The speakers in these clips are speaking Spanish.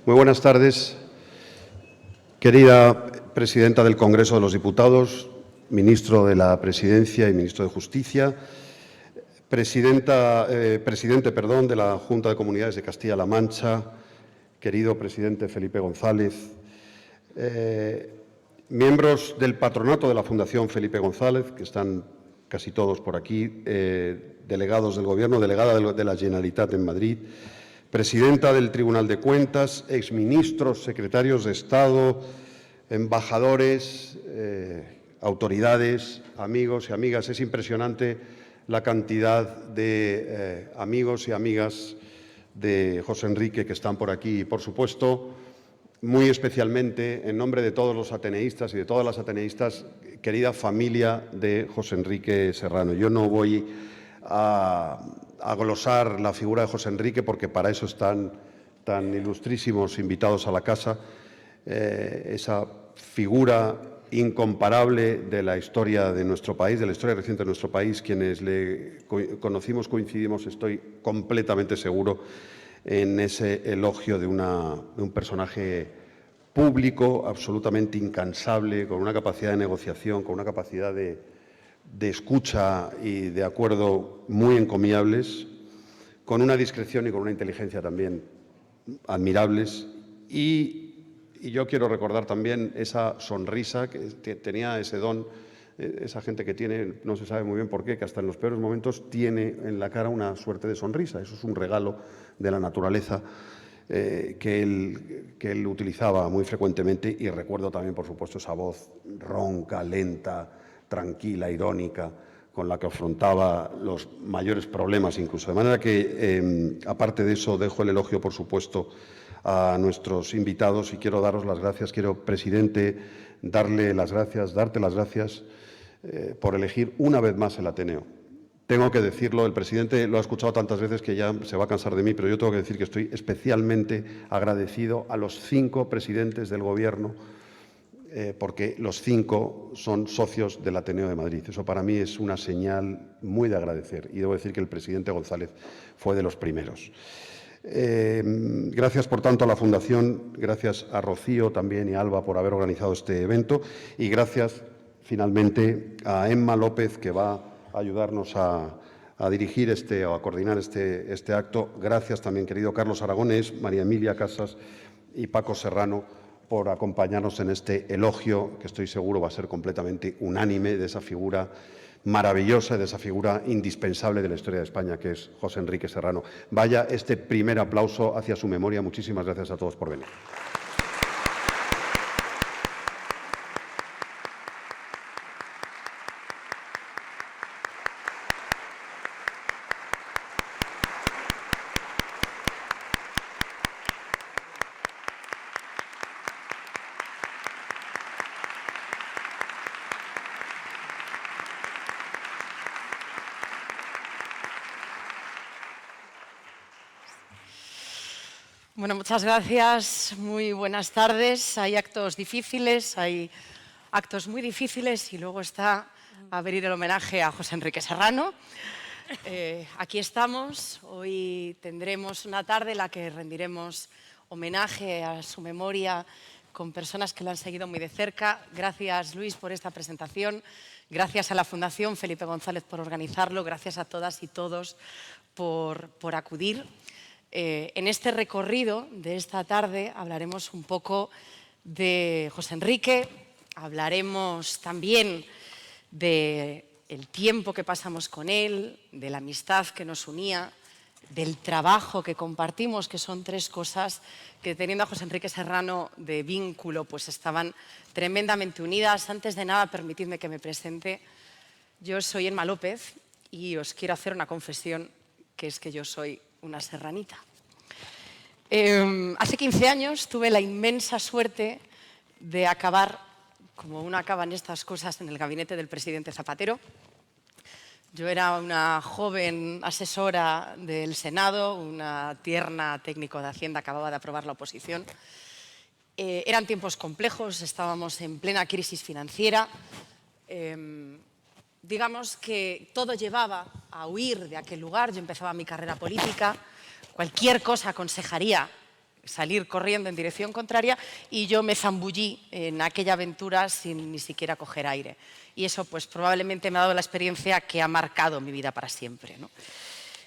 Muy buenas tardes, querida presidenta del Congreso de los Diputados, ministro de la Presidencia y ministro de Justicia, presidente de la Junta de Comunidades de Castilla-La Mancha, querido presidente Felipe González, miembros del patronato de la Fundación Felipe González, que están casi todos por aquí, delegados del Gobierno, delegada de la Generalitat en Madrid, presidenta del Tribunal de Cuentas, exministros, secretarios de Estado, embajadores, autoridades, amigos y amigas. Es impresionante la cantidad de amigos y amigas de José Enrique que están por aquí y, por supuesto, muy especialmente, en nombre de todos los ateneístas y de todas las ateneístas, querida familia de José Enrique Serrano. Yo no voy a glosar la figura de José Enrique porque para eso están tan ilustrísimos invitados a la casa, esa figura incomparable de la historia de nuestro país, de la historia reciente de nuestro país. Quienes le conocimos, coincidimos, estoy completamente seguro, en ese elogio de un personaje público absolutamente incansable, con una capacidad de negociación, con una capacidad de escucha y de acuerdo muy encomiables, con una discreción y con una inteligencia también admirables. Y yo quiero recordar también esa sonrisa que tenía, ese don, esa gente que tiene, no se sabe muy bien por qué, que hasta en los peores momentos tiene en la cara una suerte de sonrisa. Eso es un regalo de la naturaleza que él utilizaba muy frecuentemente. Y recuerdo también, por supuesto, esa voz ronca, lenta, tranquila, irónica, con la que afrontaba los mayores problemas incluso. De manera que, aparte de eso, dejo el elogio, por supuesto, a nuestros invitados y quiero daros las gracias. Quiero, presidente, darte las gracias por elegir una vez más el Ateneo. Tengo que decirlo, el presidente lo ha escuchado tantas veces que ya se va a cansar de mí, pero yo tengo que decir que estoy especialmente agradecido a los 5 presidentes del Gobierno, porque los 5 son socios del Ateneo de Madrid. Eso para mí es una señal muy de agradecer y debo decir que el presidente González fue de los primeros. Gracias, por tanto, a la Fundación, gracias a Rocío también y a Alba por haber organizado este evento y gracias, finalmente, a Emma López, que va a ayudarnos a dirigir o a coordinar este acto. Gracias también, querido Carlos Aragonés, María Emilia Casas y Paco Serrano, por acompañarnos en este elogio, que estoy seguro va a ser completamente unánime, de esa figura maravillosa, de esa figura indispensable de la historia de España, que es José Enrique Serrano. Vaya este primer aplauso hacia su memoria. Muchísimas gracias a todos por venir. Bueno, muchas gracias. Muy buenas tardes. Hay actos difíciles, hay actos muy difíciles y luego está abrir el homenaje a José Enrique Serrano. Aquí estamos. Hoy tendremos una tarde en la que rendiremos homenaje a su memoria con personas que lo han seguido muy de cerca. Gracias, Luis, por esta presentación. Gracias a la Fundación Felipe González por organizarlo. Gracias a todas y todos por acudir. En este recorrido de esta tarde hablaremos un poco de José Enrique, hablaremos también del tiempo que pasamos con él, de la amistad que nos unía, del trabajo que compartimos, que son 3 cosas que, teniendo a José Enrique Serrano de vínculo, pues estaban tremendamente unidas. Antes de nada, permitidme que me presente. Yo soy Emma López y os quiero hacer una confesión, que es que yo soy una serranita. Hace 15 años tuve la inmensa suerte de acabar, como uno acaba en estas cosas, en el gabinete del presidente Zapatero. Yo era una joven asesora del Senado, una tierna técnico de Hacienda, acababa de aprobar la oposición. Eran tiempos complejos, estábamos en plena crisis financiera. Digamos que todo llevaba a huir de aquel lugar. Yo empezaba mi carrera política. Cualquier cosa aconsejaría salir corriendo en dirección contraria y yo me zambullí en aquella aventura sin ni siquiera coger aire. Y eso pues probablemente me ha dado la experiencia que ha marcado mi vida para siempre, ¿no?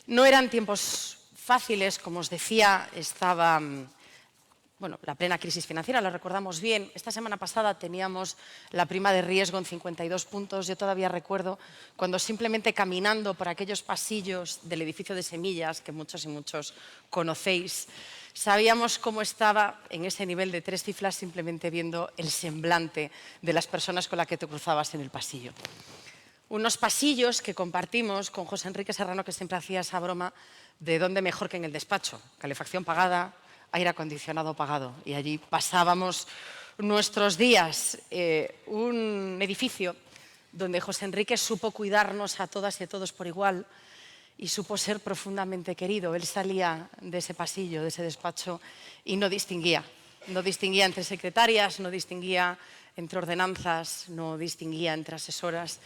No eran tiempos fáciles, como os decía, estaba la plena crisis financiera, lo recordamos bien. Esta semana pasada teníamos la prima de riesgo en 52 puntos. Yo todavía recuerdo cuando simplemente caminando por aquellos pasillos del edificio de Semillas, que muchos y muchos conocéis, sabíamos cómo estaba en ese nivel de 3 cifras simplemente viendo el semblante de las personas con las que te cruzabas en el pasillo. Unos pasillos que compartimos con José Enrique Serrano, que siempre hacía esa broma de dónde mejor que en el despacho, calefacción pagada, aire acondicionado pagado, y allí pasábamos nuestros días. Un edificio donde José Enrique supo cuidarnos a todas y a todos por igual y supo ser profundamente querido. Él salía de ese pasillo, de ese despacho, y no distinguía entre secretarias, no distinguía entre ordenanzas, no distinguía entre asesoras.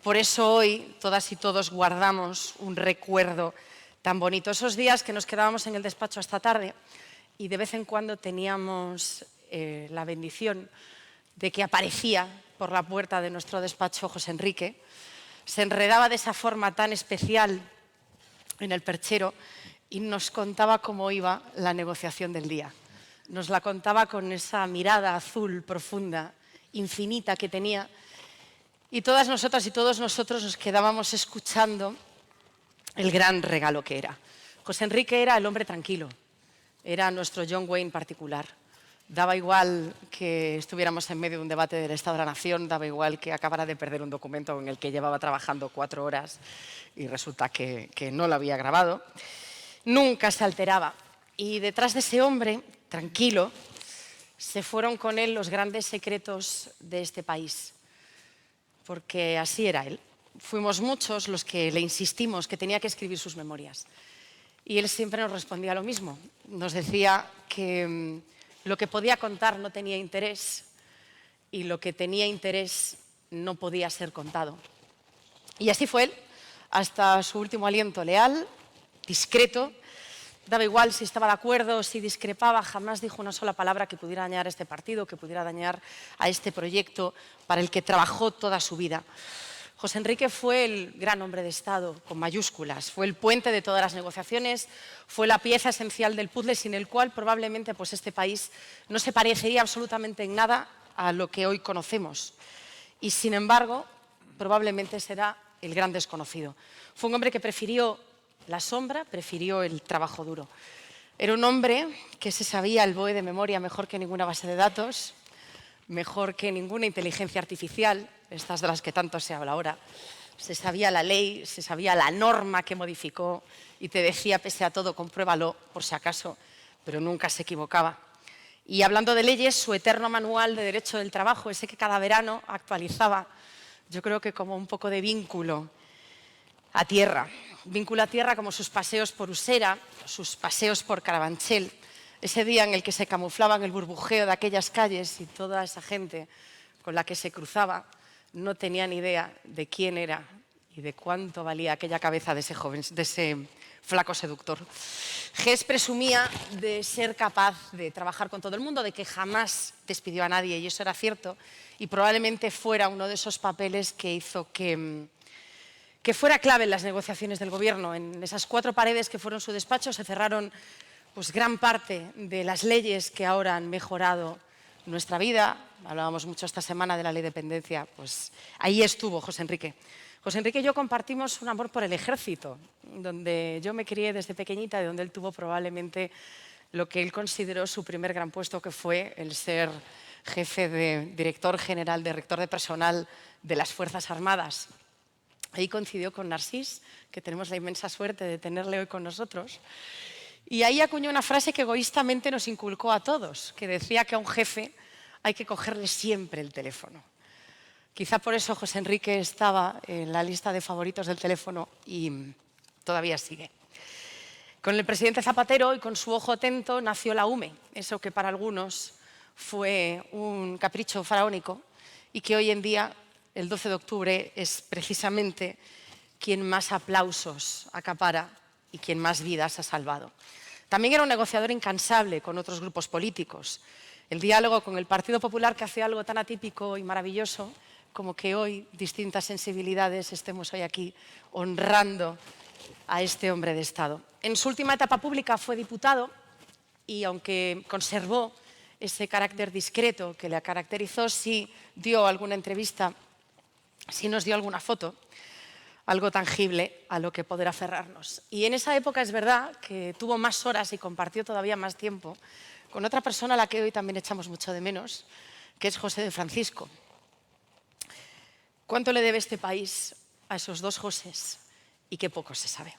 Por eso hoy todas y todos guardamos un recuerdo tan bonito. Esos días que nos quedábamos en el despacho hasta tarde y de vez en cuando teníamos la bendición de que aparecía por la puerta de nuestro despacho José Enrique, se enredaba de esa forma tan especial en el perchero y nos contaba cómo iba la negociación del día. Nos la contaba con esa mirada azul profunda, infinita que tenía, y todas nosotras y todos nosotros nos quedábamos escuchando el gran regalo que era. José Enrique era el hombre tranquilo, era nuestro John Wayne particular. Daba igual que estuviéramos en medio de un debate del Estado de la Nación, daba igual que acabara de perder un documento en el que llevaba trabajando 4 horas y resulta que no lo había grabado. Nunca se alteraba. Y detrás de ese hombre tranquilo se fueron con él los grandes secretos de este país, porque así era él. Fuimos muchos los que le insistimos que tenía que escribir sus memorias. Y él siempre nos respondía lo mismo. Nos decía que lo que podía contar no tenía interés y lo que tenía interés no podía ser contado. Y así fue él, hasta su último aliento, leal, discreto. Daba igual si estaba de acuerdo o si discrepaba, jamás dijo una sola palabra que pudiera dañar a este partido, que pudiera dañar a este proyecto para el que trabajó toda su vida. José Enrique fue el gran hombre de Estado, con mayúsculas, fue el puente de todas las negociaciones, fue la pieza esencial del puzzle sin el cual probablemente pues, este país no se parecería absolutamente en nada a lo que hoy conocemos. Y sin embargo, probablemente será el gran desconocido. Fue un hombre que prefirió la sombra, prefirió el trabajo duro. Era un hombre que se sabía el BOE de memoria mejor que ninguna base de datos, mejor que ninguna inteligencia artificial, estas de las que tanto se habla ahora. Se sabía la ley, se sabía la norma que modificó y te decía, pese a todo, compruébalo por si acaso, pero nunca se equivocaba. Y hablando de leyes, su eterno manual de derecho del trabajo, ese que cada verano actualizaba, yo creo que como un poco de vínculo a tierra. Vínculo a tierra como sus paseos por Usera, sus paseos por Carabanchel, ese día en el que se camuflaba en el burbujeo de aquellas calles y toda esa gente con la que se cruzaba no tenía ni idea de quién era y de cuánto valía aquella cabeza de ese joven, de ese flaco seductor. Gess presumía de ser capaz de trabajar con todo el mundo, de que jamás despidió a nadie, y eso era cierto, y probablemente fuera uno de esos papeles que hizo que fuera clave en las negociaciones del Gobierno. En esas 4 paredes que fueron su despacho se cerraron pues, gran parte de las leyes que ahora han mejorado nuestra vida. Hablábamos mucho esta semana de la ley de dependencia, pues ahí estuvo José Enrique. José Enrique y yo compartimos un amor por el ejército, donde yo me crié desde pequeñita y donde él tuvo probablemente lo que él consideró su primer gran puesto, que fue el ser jefe de director general, de rector de personal de las Fuerzas Armadas. Ahí coincidió con Narcís, que tenemos la inmensa suerte de tenerle hoy con nosotros. Y ahí acuñó una frase que egoístamente nos inculcó a todos, que decía que a un jefe hay que cogerle siempre el teléfono. Quizá por eso José Enrique estaba en la lista de favoritos del teléfono y todavía sigue. Con el presidente Zapatero y con su ojo atento nació la UME, eso que para algunos fue un capricho faraónico y que hoy en día, el 12 de octubre, es precisamente quien más aplausos acapara y quien más vidas ha salvado. También era un negociador incansable con otros grupos políticos. El diálogo con el Partido Popular, que hace algo tan atípico y maravilloso como que hoy distintas sensibilidades estemos hoy aquí honrando a este hombre de Estado. En su última etapa pública fue diputado y aunque conservó ese carácter discreto que le caracterizó, sí dio alguna entrevista, sí nos dio alguna foto, algo tangible a lo que poder aferrarnos. Y en esa época es verdad que tuvo más horas y compartió todavía más tiempo con otra persona a la que hoy también echamos mucho de menos, que es José de Francisco. ¿Cuánto le debe este país a esos dos Josés? Y qué poco se sabe.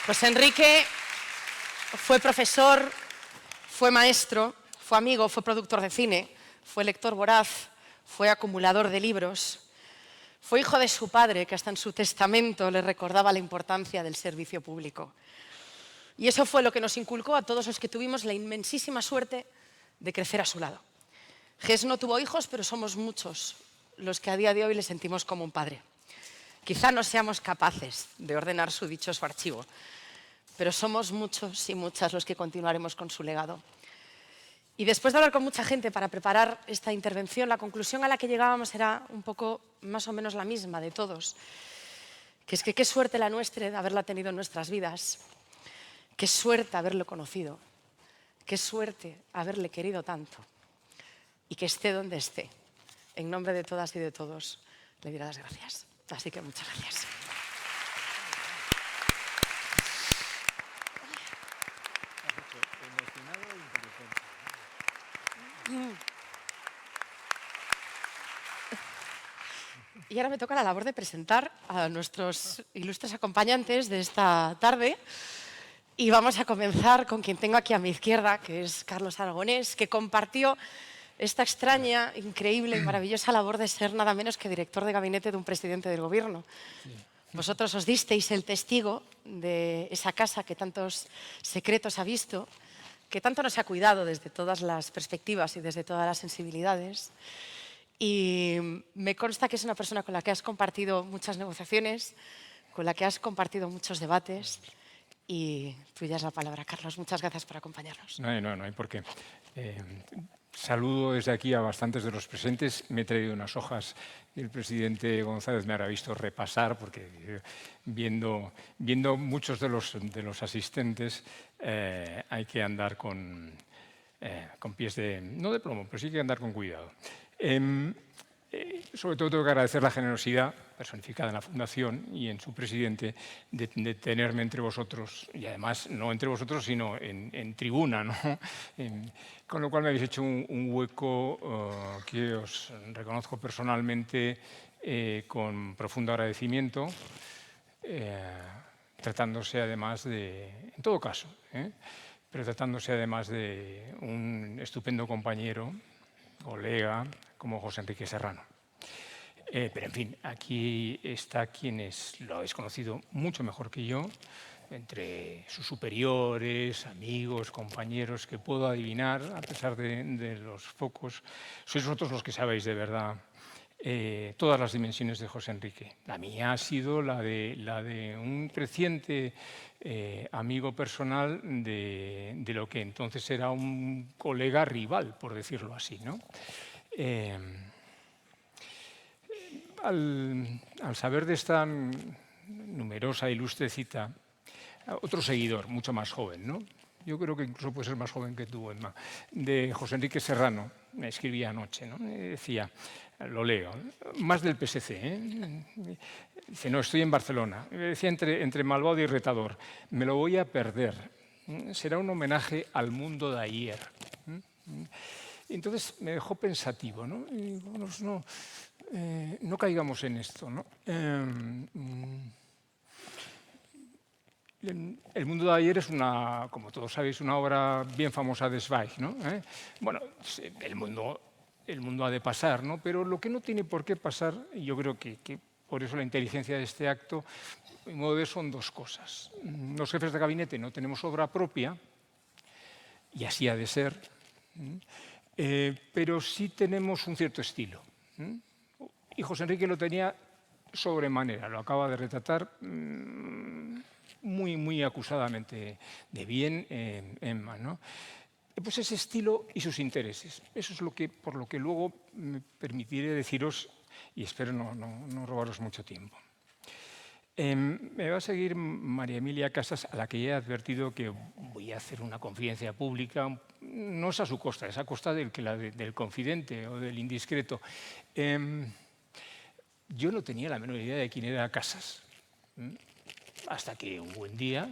José Enrique fue profesor, fue maestro, fue amigo, fue productor de cine, fue lector voraz, fue acumulador de libros, fue hijo de su padre, que hasta en su testamento le recordaba la importancia del servicio público. Y eso fue lo que nos inculcó a todos los que tuvimos la inmensísima suerte de crecer a su lado. Ges no tuvo hijos, pero somos muchos los que a día de hoy le sentimos como un padre. Quizá no seamos capaces de ordenar su dichoso archivo, pero somos muchos y muchas los que continuaremos con su legado. Y después de hablar con mucha gente para preparar esta intervención, la conclusión a la que llegábamos era un poco más o menos la misma de todos, que es que qué suerte la nuestra de haberla tenido en nuestras vidas, qué suerte haberlo conocido, qué suerte haberle querido tanto y que esté donde esté. En nombre de todas y de todos, le diré las gracias. Así que muchas gracias. Y ahora me toca la labor de presentar a nuestros ilustres acompañantes de esta tarde. Y vamos a comenzar con quien tengo aquí a mi izquierda, que es Carlos Aragonés, que compartió esta extraña, increíble y maravillosa labor de ser nada menos que director de gabinete de un presidente del gobierno. Sí. Vosotros os disteis el testigo de esa casa que tantos secretos ha visto, que tanto nos ha cuidado desde todas las perspectivas y desde todas las sensibilidades. Y me consta que es una persona con la que has compartido muchas negociaciones, con la que has compartido muchos debates. Y tuya es la palabra, Carlos. Muchas gracias por acompañarnos. No hay por qué. Saludo desde aquí a bastantes de los presentes. Me he traído unas hojas que el presidente González me habrá visto repasar, porque viendo muchos de los asistentes hay que andar con pies no de plomo, pero sí que andar con cuidado. Sobre todo tengo que agradecer la generosidad personificada en la Fundación y en su presidente de tenerme entre vosotros, y además no entre vosotros, sino en tribuna, ¿no? Con lo cual me habéis hecho un hueco que os reconozco personalmente con profundo agradecimiento, tratándose además en todo caso, pero tratándose además de un estupendo compañero, colega, como José Enrique Serrano. Pero en fin, aquí está quienes lo habéis conocido mucho mejor que yo, entre sus superiores, amigos, compañeros, que puedo adivinar, a pesar de los focos. Sois vosotros los que sabéis de verdad todas las dimensiones de José Enrique. La mía ha sido la de un creciente amigo personal de lo que entonces era un colega rival, por decirlo así, ¿no? Al saber de esta numerosa, ilustre cita, otro seguidor, mucho más joven, ¿no? Yo creo que incluso puede ser más joven que tú, Emma, de José Enrique Serrano, me escribía anoche, ¿no? Decía, lo leo, más del PSC, dice, no, estoy en Barcelona. Decía entre malvado y retador, me lo voy a perder. Será un homenaje al mundo de ayer. Entonces me dejó pensativo, ¿no? Y, bueno, no caigamos en esto, ¿no? El mundo de ayer es como todos sabéis, una obra bien famosa de Zweig, ¿no? Bueno, el mundo ha de pasar, ¿no? Pero lo que no tiene por qué pasar, y yo creo que por eso la inteligencia de este acto, a mi modo de ver, son dos cosas. Los jefes de gabinete no tenemos obra propia, y así ha de ser, pero sí tenemos un cierto estilo. Y José Enrique lo tenía sobremanera, lo acaba de retratar muy acusadamente de bien Emma, ¿no? Pues ese estilo y sus intereses. Eso es por lo que luego me permitiré deciros, y espero no robaros mucho tiempo. Me va a seguir María Emilia Casas, a la que ya he advertido que voy a hacer una confidencia pública. No es a su costa, es a costa del confidente o del indiscreto. Yo no tenía la menor idea de quién era Casas, hasta que un buen día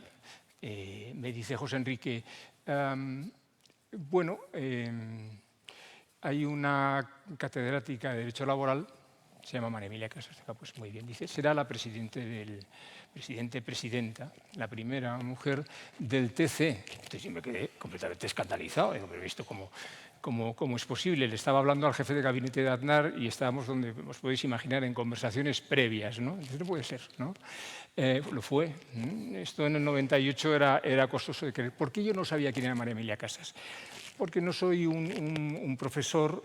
me dice José Enrique, bueno, hay una catedrática de Derecho Laboral, se llama María Emilia Casas, pues muy bien, dice, será la presidenta, la primera mujer del TC. Entonces yo me quedé completamente escandalizado, no he visto cómo es posible. Le estaba hablando al jefe de gabinete de Aznar y estábamos donde os podéis imaginar en conversaciones previas, ¿no? Entonces no puede ser, ¿no? Lo fue. Esto en el 98 era costoso de creer. ¿Por qué yo no sabía quién era María Emilia Casas? Porque no soy un profesor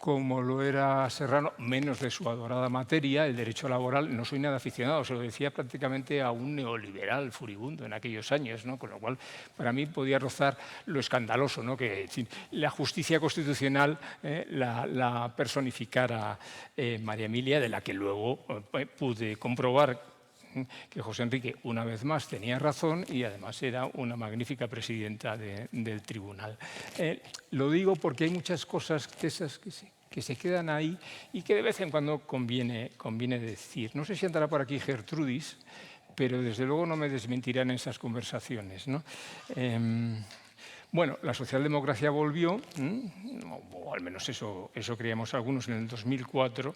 como lo era Serrano, menos de su adorada materia, el derecho laboral. No soy nada aficionado, se lo decía prácticamente a un neoliberal furibundo en aquellos años, ¿no? Con lo cual para mí podía rozar lo escandaloso, ¿no? Que la justicia constitucional la personificara María Emilia, de la que luego pude comprobar que José Enrique, una vez más, tenía razón y además era una magnífica presidenta del tribunal. Lo digo porque hay muchas cosas que se quedan ahí y que de vez en cuando conviene decir. No sé si andará por aquí Gertrudis, pero desde luego no me desmentirán en esas conversaciones, ¿no? Bueno, la socialdemocracia volvió, o al menos eso creíamos algunos, en el 2004,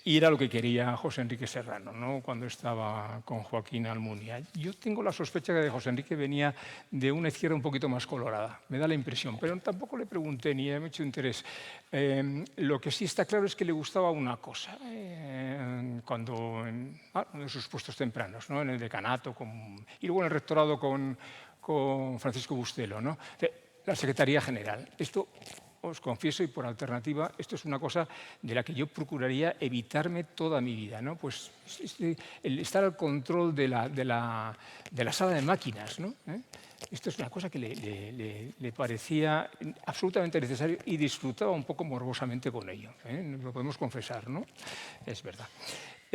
y era lo que quería José Enrique Serrano, ¿no? Cuando estaba con Joaquín Almunia. Yo tengo la sospecha que José Enrique venía de una izquierda un poquito más colorada, me da la impresión, pero tampoco le pregunté ni he hecho interés. Lo que sí está claro es que le gustaba una cosa, cuando en sus puestos tempranos, ¿no? En el decanato y luego en el rectorado con Francisco Bustelo, ¿no? La Secretaría General. Esto, os confieso, y por alternativa, esto es una cosa de la que yo procuraría evitarme toda mi vida, ¿no? Pues el estar al control de la sala de máquinas, ¿no? Esto es una cosa que le parecía absolutamente necesario y disfrutaba un poco morbosamente con ello, ¿eh? Lo podemos confesar, ¿no? Es verdad.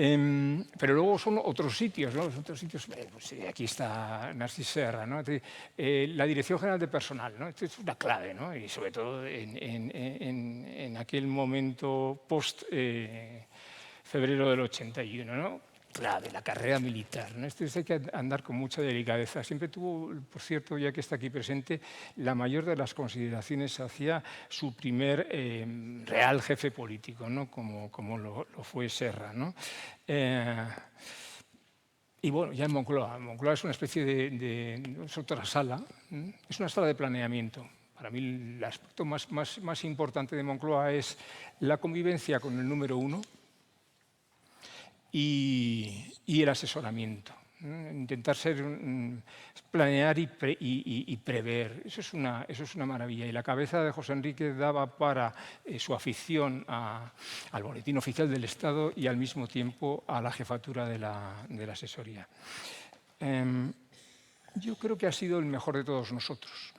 Pero luego son otros sitios, ¿no? Los otros sitios, pues, aquí está Narcís Serra, ¿no? La Dirección General de Personal, ¿no? Esto es una clave, ¿no? Y sobre todo en aquel momento post-febrero del 81, ¿no? Clave, la carrera militar, ¿no? Esto hay que andar con mucha delicadeza. Siempre tuvo, por cierto, ya que está aquí presente, la mayor de las consideraciones hacia su primer real jefe político, ¿no? Como lo fue Serra, ¿no? Y bueno, ya en Moncloa. Moncloa es una especie es otra sala, es una sala de planeamiento. Para mí el aspecto más importante de Moncloa es la convivencia con el número uno, y el asesoramiento. Intentar planear y prever. Eso es una maravilla. Y la cabeza de José Enrique daba para su afición al Boletín Oficial del Estado y al mismo tiempo a la jefatura de la asesoría. Yo creo que ha sido el mejor de todos nosotros.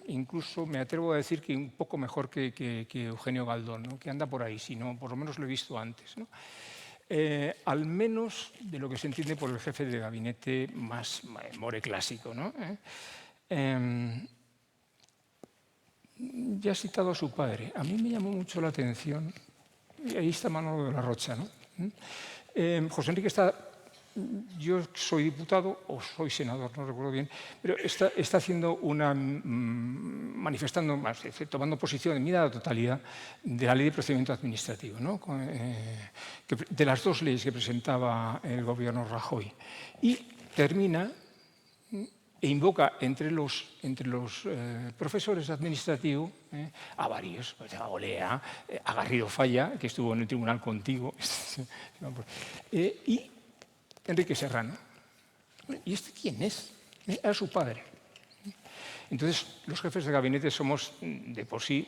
Incluso me atrevo a decir que un poco mejor que Eugenio Galdón, ¿no? Que anda por ahí, si no, por lo menos lo he visto antes, ¿no? Al menos de lo que se entiende por el jefe de gabinete más more clásico, ¿no? Ya ha citado a su padre. A mí me llamó mucho la atención, y ahí está Manolo de la Rocha, ¿no? José Enrique está, yo soy diputado o soy senador, no recuerdo bien, pero está haciendo manifestando, tomando posición en mira la totalidad de la ley de procedimiento administrativo, ¿no? De las dos leyes que presentaba el gobierno Rajoy. Y termina e invoca entre los profesores administrativos a varios, pues a Olea, a Garrido Falla, que estuvo en el tribunal contigo, y Enrique Serrano. ¿Y este quién es? Era su padre. Entonces, los jefes de gabinete somos de por sí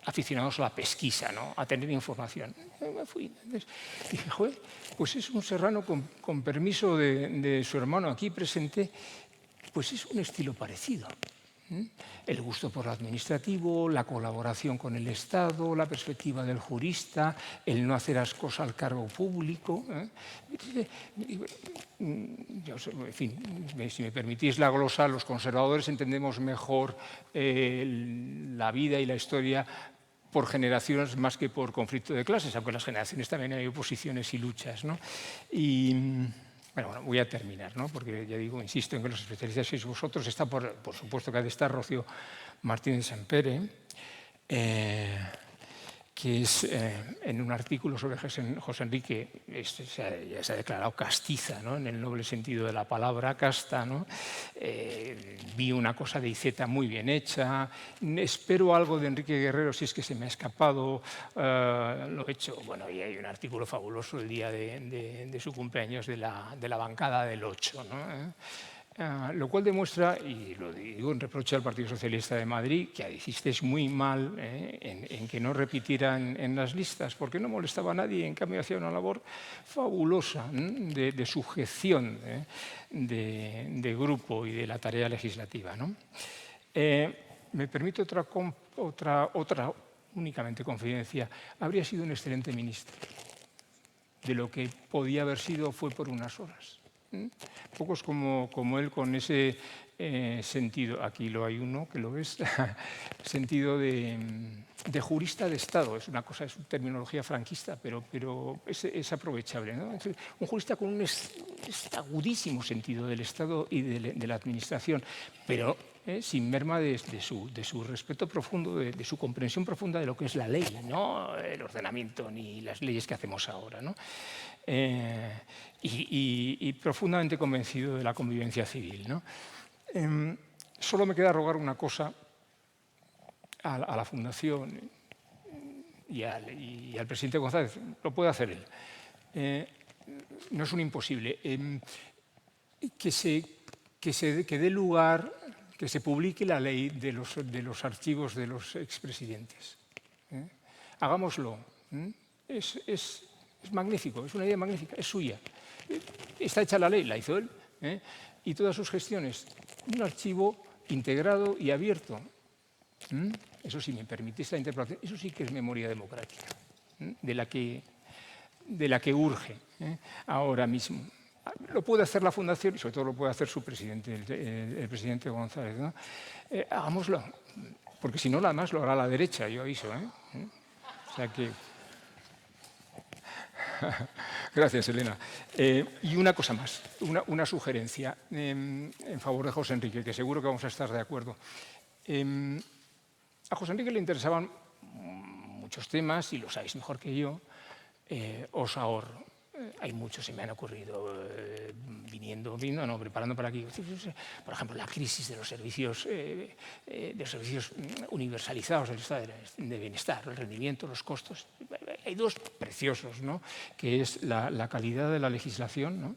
aficionados a la pesquisa, ¿no? A tener información. Me fui. Entonces, dije, joder, pues es un serrano con permiso de su hermano aquí presente, pues es un estilo parecido. El gusto por lo administrativo, la colaboración con el Estado, la perspectiva del jurista, el no hacer las cosas al cargo público. En fin, si me permitís la glosa, los conservadores entendemos mejor la vida y la historia por generaciones más que por conflicto de clases, aunque en las generaciones también hay oposiciones y luchas, ¿no? Y bueno, voy a terminar, ¿no? Porque ya digo, insisto en que los especialistas sois vosotros. Está, por supuesto, que ha de estar Rocío Martínez Sempere, que es en un artículo sobre José Enrique, ya se ha declarado castiza, ¿no? En el noble sentido de la palabra, casta, ¿no? Vi una cosa de Iceta muy bien hecha, espero algo de Enrique Guerrero si es que se me ha escapado, lo he hecho, bueno, y hay un artículo fabuloso el día de su cumpleaños de la bancada del 8, ¿no? Lo cual demuestra, y lo digo en reproche al Partido Socialista de Madrid, que hicisteis muy mal en que no repitieran en las listas, porque no molestaba a nadie, en cambio hacía una labor fabulosa de sujeción de grupo y de la tarea legislativa, ¿no? Me permito otra únicamente confidencia. Habría sido un excelente ministro. De lo que podía haber sido fue por unas horas. Pocos como él con ese sentido, aquí lo hay uno que lo ves, sentido de jurista de Estado. Es una cosa, es una terminología franquista, pero es aprovechable, ¿no? Un jurista con un agudísimo sentido del Estado y de la administración, pero sin merma de su respeto profundo, de su comprensión profunda de lo que es la ley, no el ordenamiento ni las leyes que hacemos ahora, ¿no? Y profundamente convencido de la convivencia civil, ¿no? Solo me queda rogar una cosa a la Fundación y al presidente González, lo puede hacer él. No es un imposible. Que dé lugar, que se publique la ley de los archivos de los expresidentes. Hagámoslo. Es magnífico, es una idea magnífica, es suya. Está hecha la ley, la hizo él, y todas sus gestiones. Un archivo integrado y abierto. Eso sí, me permitís la interpretación, eso sí que es memoria democrática, de la que urge ahora mismo. Lo puede hacer la Fundación y sobre todo lo puede hacer su presidente, el presidente González, ¿no? Hagámoslo, porque si no, además lo hará la derecha, yo aviso, O sea que... Gracias, Elena. Y una cosa más, una sugerencia en favor de José Enrique, que seguro que vamos a estar de acuerdo. A José Enrique le interesaban muchos temas, y lo sabéis mejor que yo. Os ahorro. Hay muchos, se me han ocurrido preparando para aquí. Por ejemplo, la crisis de los servicios universalizados del estado de bienestar, el rendimiento, los costos. Hay dos preciosos, ¿no? Que es la calidad de la legislación, ¿no?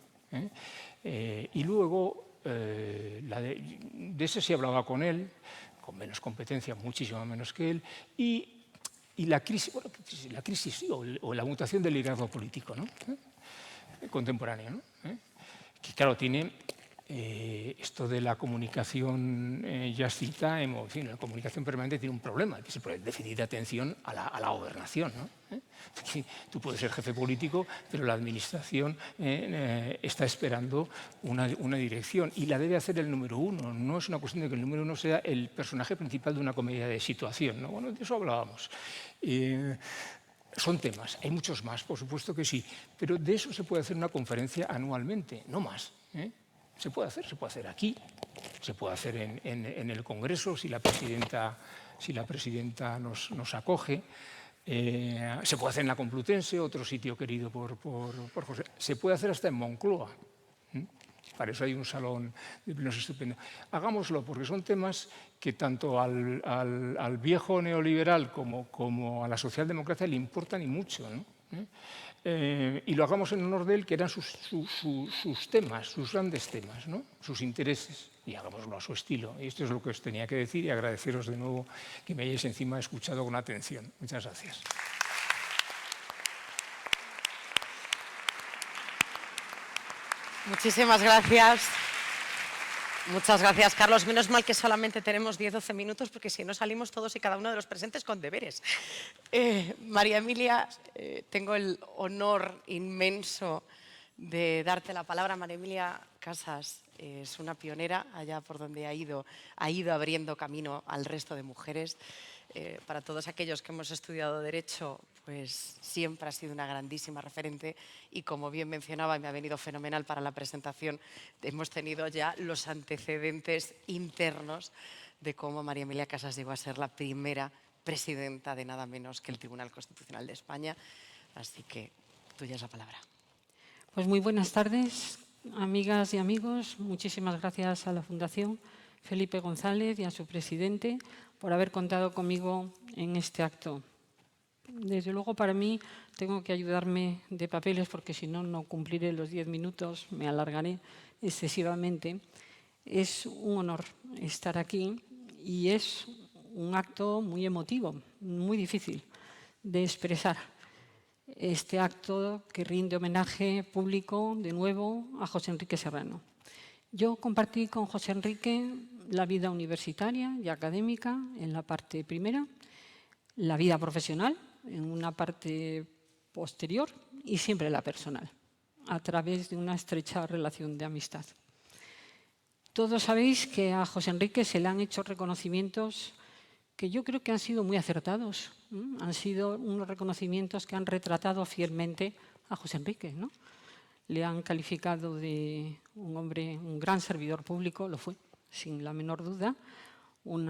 Y luego, de ese sí hablaba con él, con menos competencia, muchísimo menos que él, y la crisis, bueno, la crisis sí, o la mutación del liderazgo político, ¿no? Contemporáneo, ¿no? Que claro, tiene esto de la comunicación yacita, en fin, la comunicación permanente tiene un problema, que es el déficit de atención a la gobernación, ¿no? Tú puedes ser jefe político, pero la administración está esperando una dirección y la debe hacer el número uno. No es una cuestión de que el número uno sea el personaje principal de una comedia de situación, ¿no? Bueno, de eso hablábamos. Son temas, hay muchos más, por supuesto que sí, pero de eso se puede hacer una conferencia anualmente, no más. Se puede hacer aquí, se puede hacer en el Congreso si la presidenta nos acoge. Se puede hacer en la Complutense, otro sitio querido por José. Se puede hacer hasta en Moncloa. Para eso hay un salón de plenos estupendo. Hagámoslo, porque son temas que tanto al viejo neoliberal como a la socialdemocracia le importan y mucho, ¿no? Y lo hagamos en honor de él, que eran sus temas, sus grandes temas, ¿no? Sus intereses. y hagámoslo a su estilo. Y esto es lo que os tenía que decir y agradeceros de nuevo que me hayáis encima escuchado con atención. Muchas gracias. Muchísimas gracias. Muchas gracias, Carlos. Menos mal que solamente tenemos 10-12 minutos, porque si no salimos todos y cada uno de los presentes con deberes. María Emilia, tengo el honor inmenso de darte la palabra. María Emilia Casas es una pionera allá por donde ha ido abriendo camino al resto de mujeres. Para todos aquellos que hemos estudiado Derecho, pues siempre ha sido una grandísima referente y, como bien mencionaba, y me ha venido fenomenal para la presentación, hemos tenido ya los antecedentes internos de cómo María Emilia Casas llegó a ser la primera presidenta de nada menos que el Tribunal Constitucional de España. Así que tuya es la palabra. Pues muy buenas tardes, amigas y amigos. Muchísimas gracias a la Fundación Felipe González y a su presidente por haber contado conmigo en este acto. Desde luego, para mí, tengo que ayudarme de papeles porque si no, no cumpliré los 10 minutos, me alargaré excesivamente. Es un honor estar aquí y es un acto muy emotivo, muy difícil de expresar. Este acto que rinde homenaje público, de nuevo, a José Enrique Serrano. Yo compartí con José Enrique la vida universitaria y académica en la parte primera, la vida profesional en una parte posterior y siempre la personal, a través de una estrecha relación de amistad. Todos sabéis que a José Enrique se le han hecho reconocimientos que yo creo que han sido muy acertados. Han sido unos reconocimientos que han retratado fielmente a José Enrique, ¿no? Le han calificado de un hombre, un gran servidor público, lo fue, sin la menor duda, un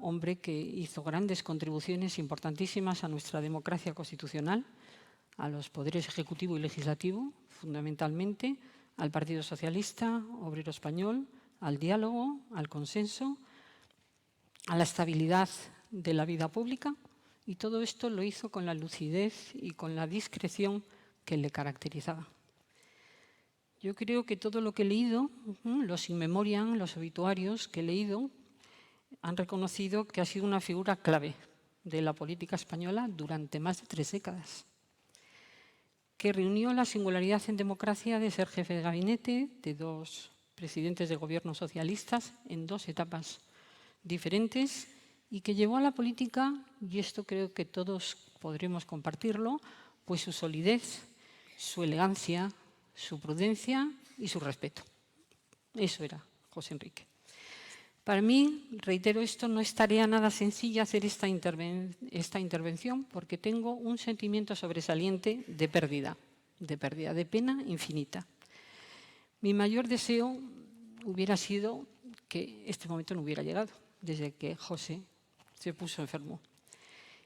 hombre que hizo grandes contribuciones importantísimas a nuestra democracia constitucional, a los poderes ejecutivo y legislativo, fundamentalmente, al Partido Socialista Obrero Español, al diálogo, al consenso, a la estabilidad de la vida pública, y todo esto lo hizo con la lucidez y con la discreción que le caracterizaba. Yo creo que todo lo que he leído, los in memoriam, los obituarios que he leído, han reconocido que ha sido una figura clave de la política española durante más de 3 décadas, que reunió la singularidad en democracia de ser jefe de gabinete de 2 presidentes de gobierno socialistas en 2 etapas diferentes y que llevó a la política, y esto creo que todos podremos compartirlo, pues su solidez, su elegancia, su prudencia y su respeto. Eso era José Enrique. Para mí, reitero esto, no es tarea nada sencilla hacer esta intervención porque tengo un sentimiento sobresaliente de pérdida, de pena infinita. Mi mayor deseo hubiera sido que este momento no hubiera llegado, desde que José se puso enfermo.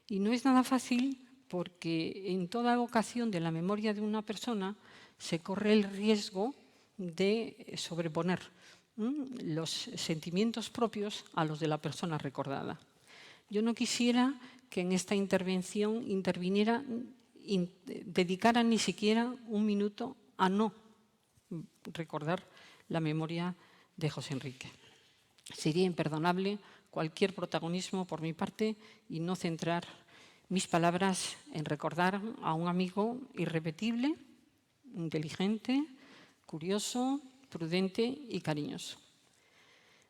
Y no es nada fácil porque en toda evocación de la memoria de una persona se corre el riesgo de sobreponer los sentimientos propios a los de la persona recordada. Yo no quisiera que en esta intervención dedicara ni siquiera un minuto a no recordar la memoria de José Enrique. Sería imperdonable cualquier protagonismo por mi parte y no centrar mis palabras en recordar a un amigo irrepetible, inteligente, curioso, prudente y cariñoso.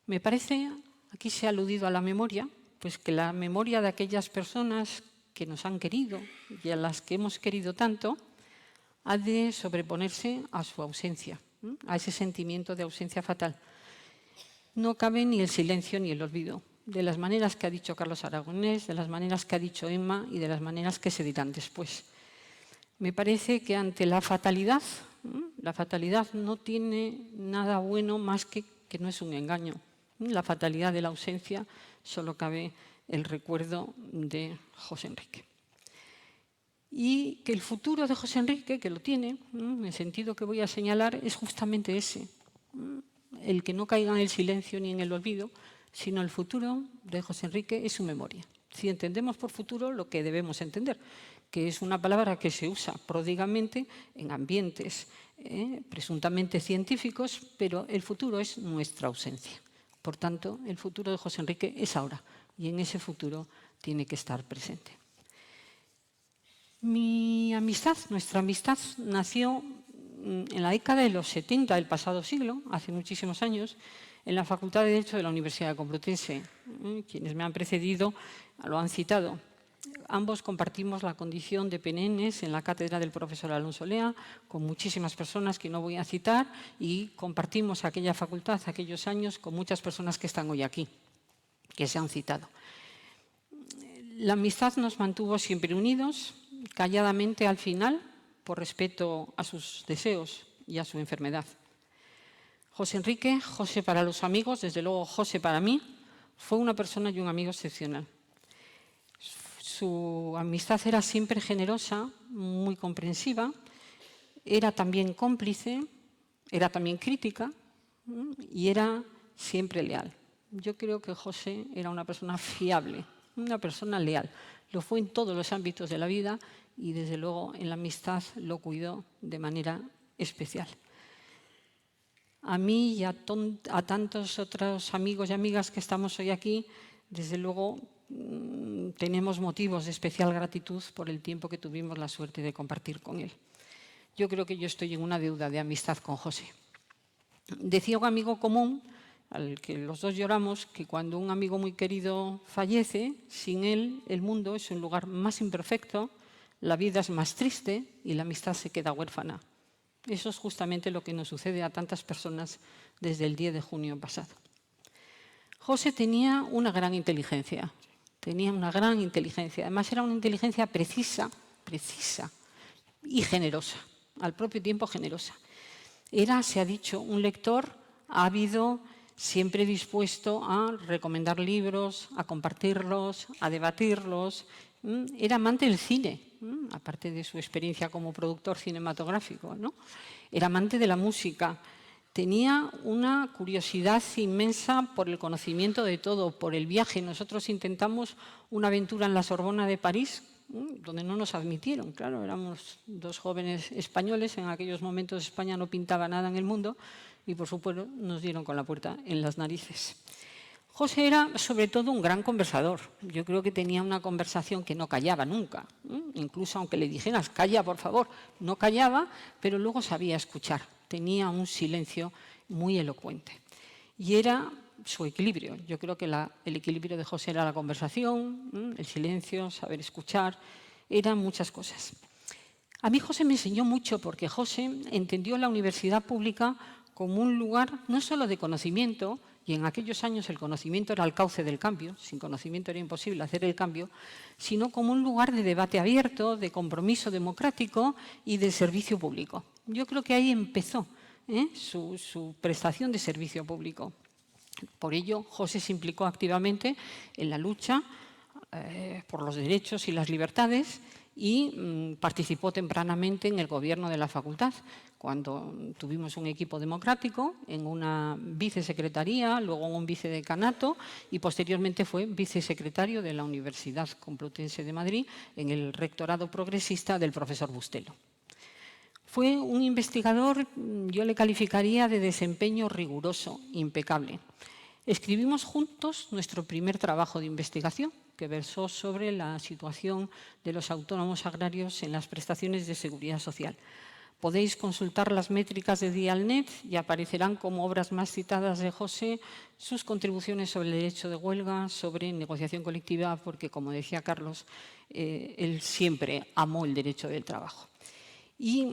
Me parece, aquí se ha aludido a la memoria, pues que la memoria de aquellas personas que nos han querido y a las que hemos querido tanto ha de sobreponerse a su ausencia, a ese sentimiento de ausencia fatal. No cabe ni el silencio ni el olvido, de las maneras que ha dicho Carlos Aragonés, de las maneras que ha dicho Emma y de las maneras que se dirán después. Me parece que ante la fatalidad no tiene nada bueno más que no es un engaño. La fatalidad de la ausencia, solo cabe el recuerdo de José Enrique. Y que el futuro de José Enrique, que lo tiene, en el sentido que voy a señalar, es justamente ese, el que no caiga en el silencio ni en el olvido, sino el futuro de José Enrique es su memoria. Si entendemos por futuro lo que debemos entender, que es una palabra que se usa pródigamente en ambientes presuntamente científicos, pero el futuro es nuestra ausencia. Por tanto, el futuro de José Enrique es ahora y en ese futuro tiene que estar presente. Nuestra amistad nació en la década de los 70 del pasado siglo, hace muchísimos años, en la Facultad de Derecho de la Universidad Complutense. Quienes me han precedido lo han citado. Ambos compartimos la condición de perennes en la cátedra del profesor Alonso Lea, con muchísimas personas que no voy a citar, y compartimos aquella facultad, aquellos años, con muchas personas que están hoy aquí, que se han citado. La amistad nos mantuvo siempre unidos, calladamente al final, por respeto a sus deseos y a su enfermedad. José Enrique, José para los amigos, desde luego José para mí, fue una persona y un amigo excepcional. Su amistad era siempre generosa, muy comprensiva, era también cómplice, era también crítica y era siempre leal. Yo creo que José era una persona fiable, una persona leal. Lo fue en todos los ámbitos de la vida y desde luego en la amistad lo cuidó de manera especial. A mí y a tantos otros amigos y amigas que estamos hoy aquí, desde luego tenemos motivos de especial gratitud por el tiempo que tuvimos la suerte de compartir con él. Yo creo que yo estoy en una deuda de amistad con José. Decía un amigo común, al que los dos lloramos, que cuando un amigo muy querido fallece, sin él el mundo es un lugar más imperfecto, la vida es más triste y la amistad se queda huérfana. Eso es justamente lo que nos sucede a tantas personas desde el 10 de junio pasado. José tenía una gran inteligencia, además era una inteligencia precisa y generosa, al propio tiempo generosa. Era, se ha dicho, un lector ávido, siempre dispuesto a recomendar libros, a compartirlos, a debatirlos. Era amante del cine, aparte de su experiencia como productor cinematográfico, ¿no? Era amante de la música. Tenía una curiosidad inmensa por el conocimiento de todo, por el viaje. Nosotros intentamos una aventura en la Sorbona de París, donde no nos admitieron. Claro, éramos dos jóvenes españoles, en aquellos momentos España no pintaba nada en el mundo y por supuesto nos dieron con la puerta en las narices. José era sobre todo un gran conversador. Yo creo que tenía una conversación que no callaba nunca. Incluso aunque le dijeras, calla por favor, no callaba, pero luego sabía escuchar. Tenía un silencio muy elocuente. Y era su equilibrio. Yo creo que el equilibrio de José era la conversación, el silencio, saber escuchar, eran muchas cosas. A mí José me enseñó mucho porque José entendió la universidad pública como un lugar no solo de conocimiento, y en aquellos años el conocimiento era el cauce del cambio, sin conocimiento era imposible hacer el cambio, sino como un lugar de debate abierto, de compromiso democrático y de servicio público. Yo creo que ahí empezó su prestación de servicio público. Por ello, José se implicó activamente en la lucha por los derechos y las libertades y participó tempranamente en el gobierno de la facultad, cuando tuvimos un equipo democrático, en una vicesecretaría, luego en un vicedecanato y posteriormente fue vicesecretario de la Universidad Complutense de Madrid en el rectorado progresista del profesor Bustelo. Fue un investigador, yo le calificaría de desempeño riguroso, impecable. Escribimos juntos nuestro primer trabajo de investigación, que versó sobre la situación de los autónomos agrarios en las prestaciones de seguridad social. Podéis consultar las métricas de Dialnet y aparecerán como obras más citadas de José sus contribuciones sobre el derecho de huelga, sobre negociación colectiva, porque, como decía Carlos, él siempre amó el derecho del trabajo. Y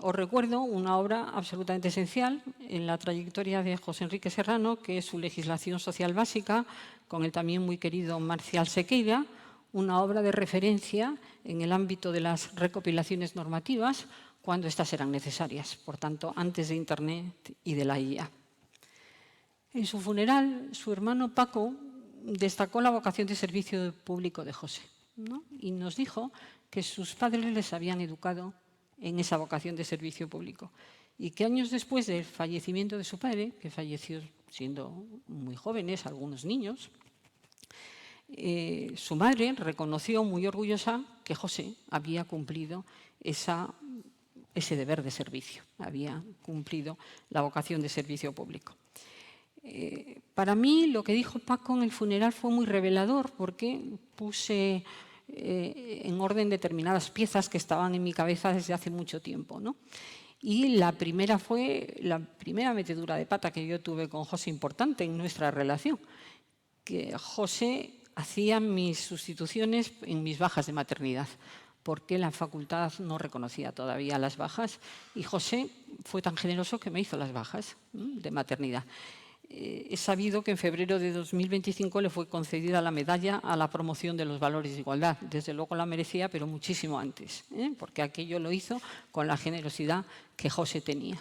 os recuerdo una obra absolutamente esencial en la trayectoria de José Enrique Serrano, que es su legislación social básica, con el también muy querido Marcial Sequeira, una obra de referencia en el ámbito de las recopilaciones normativas cuando éstas eran necesarias, por tanto, antes de Internet y de la IA. En su funeral, su hermano Paco destacó la vocación de servicio público de José, ¿no? Y nos dijo que sus padres les habían educado en esa vocación de servicio público y que años después del fallecimiento de su padre, que falleció siendo muy jóvenes, algunos niños, su madre reconoció muy orgullosa que José había cumplido ese deber de servicio, había cumplido la vocación de servicio público. Para mí, lo que dijo Paco en el funeral fue muy revelador, porque puse en orden determinadas piezas que estaban en mi cabeza desde hace mucho tiempo, ¿no? Y la primera fue la primera metedura de pata que yo tuve con José, importante en nuestra relación, que José hacía mis sustituciones en mis bajas de maternidad, porque la facultad no reconocía todavía las bajas, y José fue tan generoso que me hizo las bajas de maternidad. He sabido que en febrero de 2025 le fue concedida la medalla a la promoción de los valores de igualdad. Desde luego la merecía, pero muchísimo antes, porque aquello lo hizo con la generosidad que José tenía.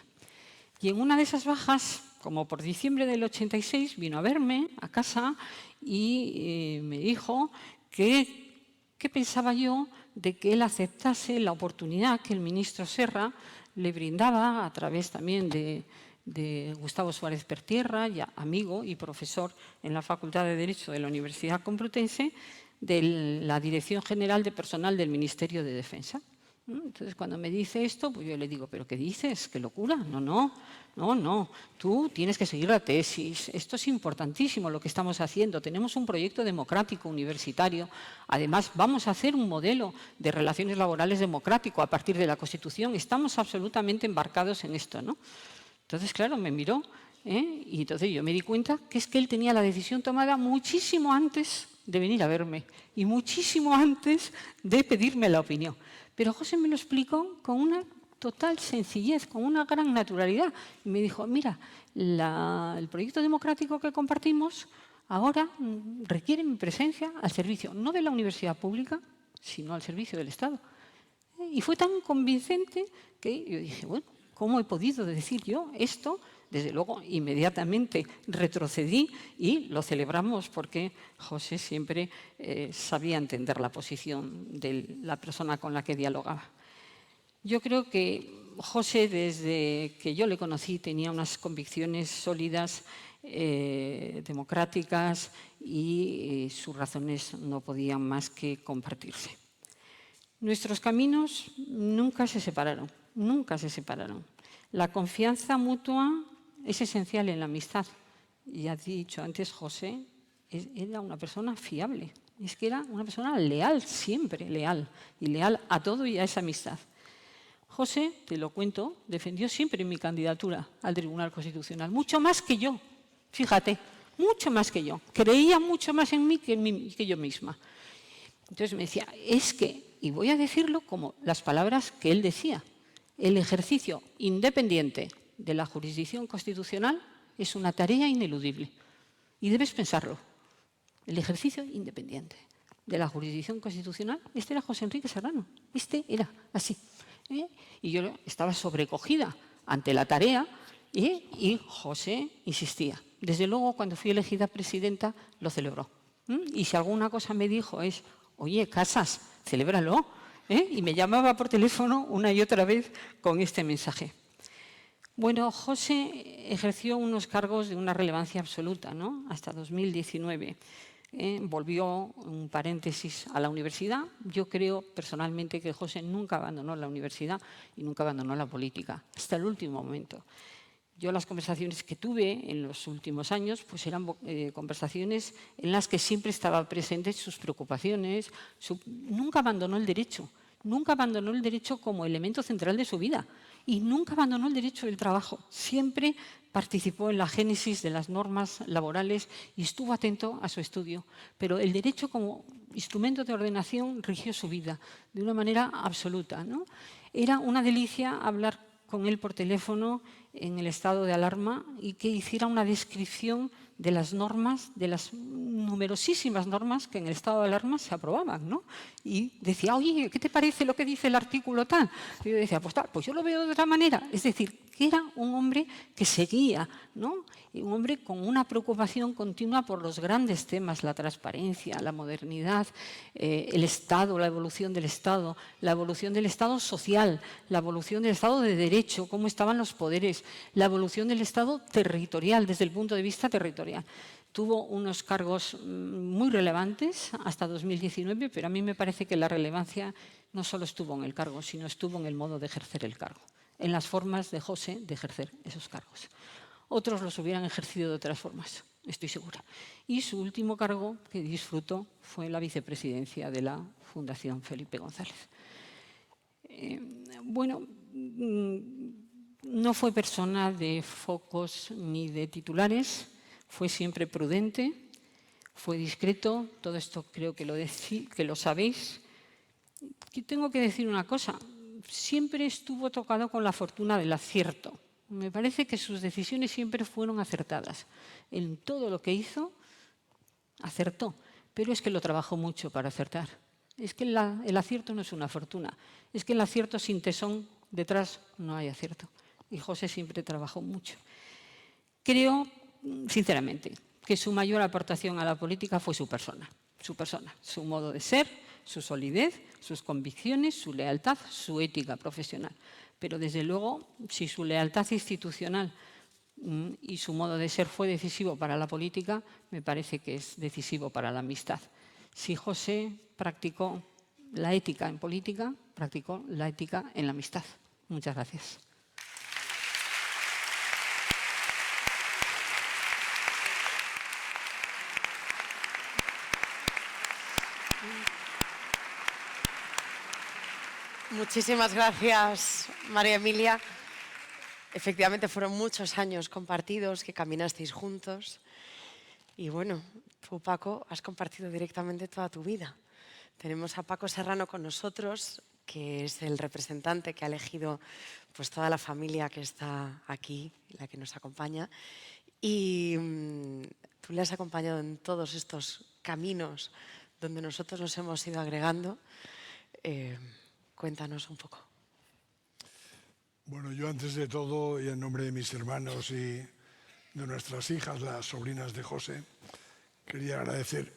Y en una de esas bajas, como por diciembre del 86, vino a verme a casa y me dijo que qué pensaba yo de que él aceptase la oportunidad que el ministro Serra le brindaba, a través también de Gustavo Suárez Pertierra, ya amigo y profesor en la Facultad de Derecho de la Universidad Complutense, de la Dirección General de Personal del Ministerio de Defensa. Entonces, cuando me dice esto, pues yo le digo, ¿pero qué dices? ¡Qué locura! No, tú tienes que seguir la tesis. Esto es importantísimo lo que estamos haciendo. Tenemos un proyecto democrático universitario. Además, vamos a hacer un modelo de relaciones laborales democrático a partir de la Constitución. Estamos absolutamente embarcados en esto, ¿no? Entonces, claro, me miró, y entonces yo me di cuenta que es que él tenía la decisión tomada muchísimo antes de venir a verme y muchísimo antes de pedirme la opinión. Pero José me lo explicó con una total sencillez, con una gran naturalidad. Y me dijo, mira, el proyecto democrático que compartimos ahora requiere mi presencia al servicio, no de la universidad pública, sino al servicio del Estado. Y fue tan convincente que yo dije, bueno, ¿cómo he podido decir yo esto? Desde luego, inmediatamente retrocedí y lo celebramos porque José siempre sabía entender la posición de la persona con la que dialogaba. Yo creo que José, desde que yo le conocí, tenía unas convicciones sólidas, democráticas, y sus razones no podían más que compartirse. Nuestros caminos nunca se separaron, nunca se separaron. La confianza mutua es esencial en la amistad. Ya ha dicho antes José, era una persona fiable. Es que era una persona leal, siempre leal. Y leal a todo y a esa amistad. José, te lo cuento, defendió siempre mi candidatura al Tribunal Constitucional. Mucho más que yo, fíjate, mucho más que yo. Creía mucho más en mí que yo misma. Entonces me decía, es que, y voy a decirlo como las palabras que él decía, el ejercicio independiente de la jurisdicción constitucional es una tarea ineludible. Y debes pensarlo. El ejercicio independiente de la jurisdicción constitucional, este era José Enrique Serrano. Este era así. Y yo estaba sobrecogida ante la tarea y José insistía. Desde luego, cuando fui elegida presidenta, lo celebró. Y si alguna cosa me dijo es, oye, Casas, celébralo. Y me llamaba por teléfono una y otra vez con este mensaje. Bueno, José ejerció unos cargos de una relevancia absoluta, ¿no? Hasta 2019. Volvió, un paréntesis, a la universidad. Yo creo personalmente que José nunca abandonó la universidad y nunca abandonó la política, hasta el último momento. Yo las conversaciones que tuve en los últimos años pues eran conversaciones en las que siempre estaba presente sus preocupaciones. Nunca abandonó el derecho. Nunca abandonó el derecho como elemento central de su vida y nunca abandonó el derecho del trabajo. Siempre participó en la génesis de las normas laborales y estuvo atento a su estudio. Pero el derecho como instrumento de ordenación rigió su vida de una manera absoluta, ¿no? Era una delicia hablar con él por teléfono en el estado de alarma y que hiciera una descripción de las normas, de las numerosísimas normas que en el estado de alarma se aprobaban, ¿no? Y decía, oye, ¿qué te parece lo que dice el artículo tal? Y yo decía, pues tal, pues yo lo veo de otra manera. Es decir, que era un hombre que seguía, ¿no? Y un hombre con una preocupación continua por los grandes temas, la transparencia, la modernidad, el Estado, la evolución del Estado social, la evolución del Estado de Derecho, cómo estaban los poderes, la evolución del Estado territorial, desde el punto de vista territorial. Tuvo unos cargos muy relevantes hasta 2019, pero a mí me parece que la relevancia no solo estuvo en el cargo, sino estuvo en el modo de ejercer el cargo, en las formas de José de ejercer esos cargos. Otros los hubieran ejercido de otras formas, estoy segura. Y su último cargo que disfrutó fue la vicepresidencia de la Fundación Felipe González. Bueno, no fue persona de focos ni de titulares, fue siempre prudente, fue discreto, todo esto creo que lo sabéis. Y tengo que decir una cosa, siempre estuvo tocado con la fortuna del acierto. Me parece que sus decisiones siempre fueron acertadas. En todo lo que hizo, acertó, pero es que lo trabajó mucho para acertar. Es que el acierto no es una fortuna, es que el acierto sin tesón detrás no hay acierto. Y José siempre trabajó mucho. Creo, sinceramente, que su mayor aportación a la política fue su persona, su modo de ser, su solidez, sus convicciones, su lealtad, su ética profesional. Pero desde luego, si su lealtad institucional y su modo de ser fue decisivo para la política, me parece que es decisivo para la amistad. Si José practicó la ética en política, practicó la ética en la amistad. Muchas gracias. Muchísimas gracias, María Emilia. Efectivamente, fueron muchos años compartidos que caminasteis juntos. Y bueno, tú, Paco, has compartido directamente toda tu vida. Tenemos a Paco Serrano con nosotros, que es el representante que ha elegido pues, toda la familia que está aquí, la que nos acompaña. Y tú le has acompañado en todos estos caminos donde nosotros nos hemos ido agregando. Cuéntanos un poco. Bueno, yo antes de todo, y en nombre de mis hermanos y de nuestras hijas, las sobrinas de José, quería agradecer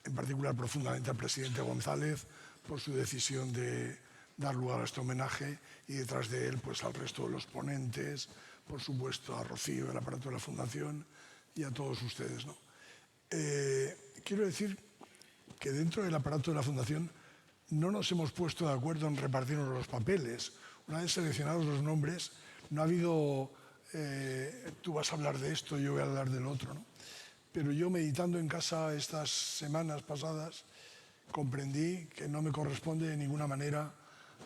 en particular profundamente al presidente González por su decisión de dar lugar a este homenaje y detrás de él pues al resto de los ponentes, por supuesto a Rocío, el aparato de la Fundación y a todos ustedes, ¿no? Quiero decir que dentro del aparato de la Fundación no nos hemos puesto de acuerdo en repartirnos los papeles. Una vez seleccionados los nombres, no ha habido tú vas a hablar de esto, yo voy a hablar del otro, ¿no? Pero yo, meditando en casa estas semanas pasadas, comprendí que no me corresponde de ninguna manera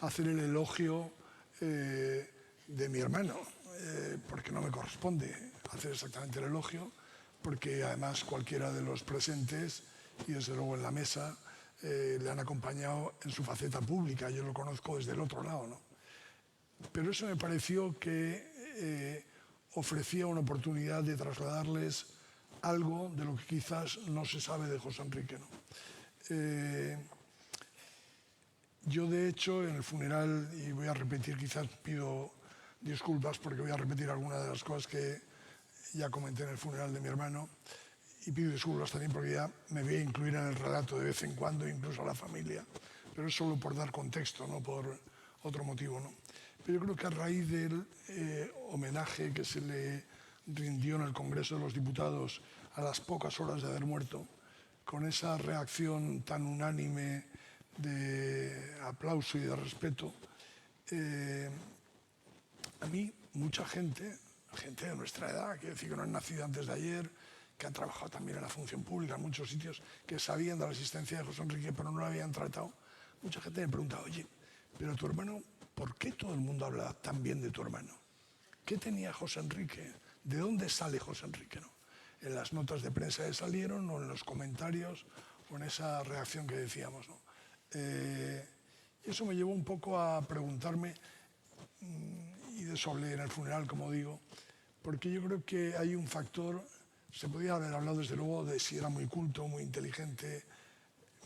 hacer el elogio de mi hermano, porque no me corresponde hacer exactamente el elogio, porque además cualquiera de los presentes, y desde luego en la mesa, le han acompañado en su faceta pública, yo lo conozco desde el otro lado, ¿no? Pero eso me pareció que ofrecía una oportunidad de trasladarles algo de lo que quizás no se sabe de José Enrique, ¿no? Yo, de hecho, en el funeral, y voy a repetir, quizás pido disculpas porque voy a repetir algunas de las cosas que ya comenté en el funeral de mi hermano, y pido disculpas también porque ya me voy a incluir en el relato de vez en cuando, incluso a la familia, pero es solo por dar contexto, no por otro motivo, ¿no? Pero yo creo que a raíz del homenaje que se le rindió en el Congreso de los Diputados a las pocas horas de haber muerto, con esa reacción tan unánime de aplauso y de respeto, a mí mucha gente de nuestra edad, quiero decir que no han nacido antes de ayer, que han trabajado también en la función pública en muchos sitios, que sabían de la existencia de José Enrique pero no lo habían tratado, mucha gente me pregunta, oye, pero tu hermano, ¿por qué todo el mundo habla tan bien de tu hermano? ¿Qué tenía José Enrique? ¿De dónde sale José Enrique, no? En las notas de prensa que salieron o en los comentarios o en esa reacción que decíamos, ¿no? Y eso me llevó un poco a preguntarme, y de eso hablé en el funeral, como digo, porque yo creo que hay un factor, se podía haber hablado desde luego de si era muy culto, muy inteligente,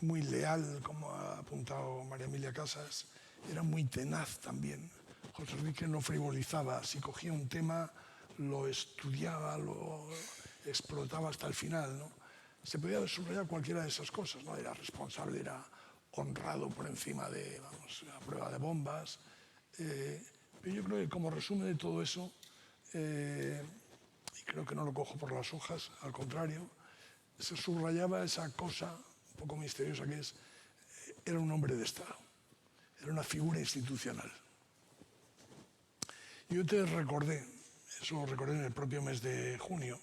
muy leal, como ha apuntado María Emilia Casas, era muy tenaz también. José Enrique no frivolizaba, si cogía un tema lo estudiaba, lo explotaba hasta el final, ¿no? Se podía subrayar cualquiera de esas cosas, ¿no? Era responsable, era honrado por encima de, vamos, la prueba de bombas. Pero yo creo que como resumen de todo eso, y creo que no lo cojo por las hojas, al contrario, se subrayaba esa cosa un poco misteriosa que es, era un hombre de Estado, era una figura institucional. Yo te recordé eso lo recordé en el propio mes de junio.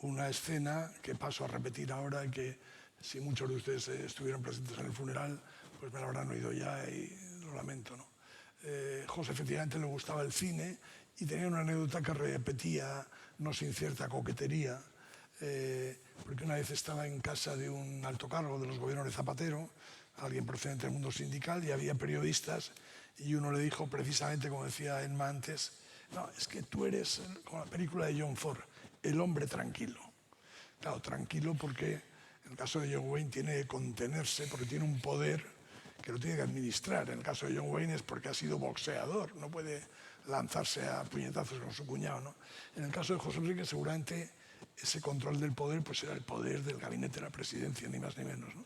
Una escena que paso a repetir ahora y que si muchos de ustedes estuvieron presentes en el funeral, pues me lo habrán oído ya y lo lamento, ¿no? José efectivamente le gustaba el cine y tenía una anécdota que repetía, no sin cierta coquetería, porque una vez estaba en casa de un alto cargo de los gobiernos de Zapatero, alguien procedente del mundo sindical, y había periodistas, y uno le dijo precisamente, como decía Emma antes, no, es que tú eres, como la película de John Ford, el hombre tranquilo. Claro, tranquilo porque en el caso de John Wayne tiene que contenerse, porque tiene un poder que lo tiene que administrar. En el caso de John Wayne es porque ha sido boxeador, no puede lanzarse a puñetazos con su cuñado, ¿no? En el caso de José Enrique seguramente ese control del poder pues era el poder del gabinete de la presidencia, ni más ni menos, ¿no?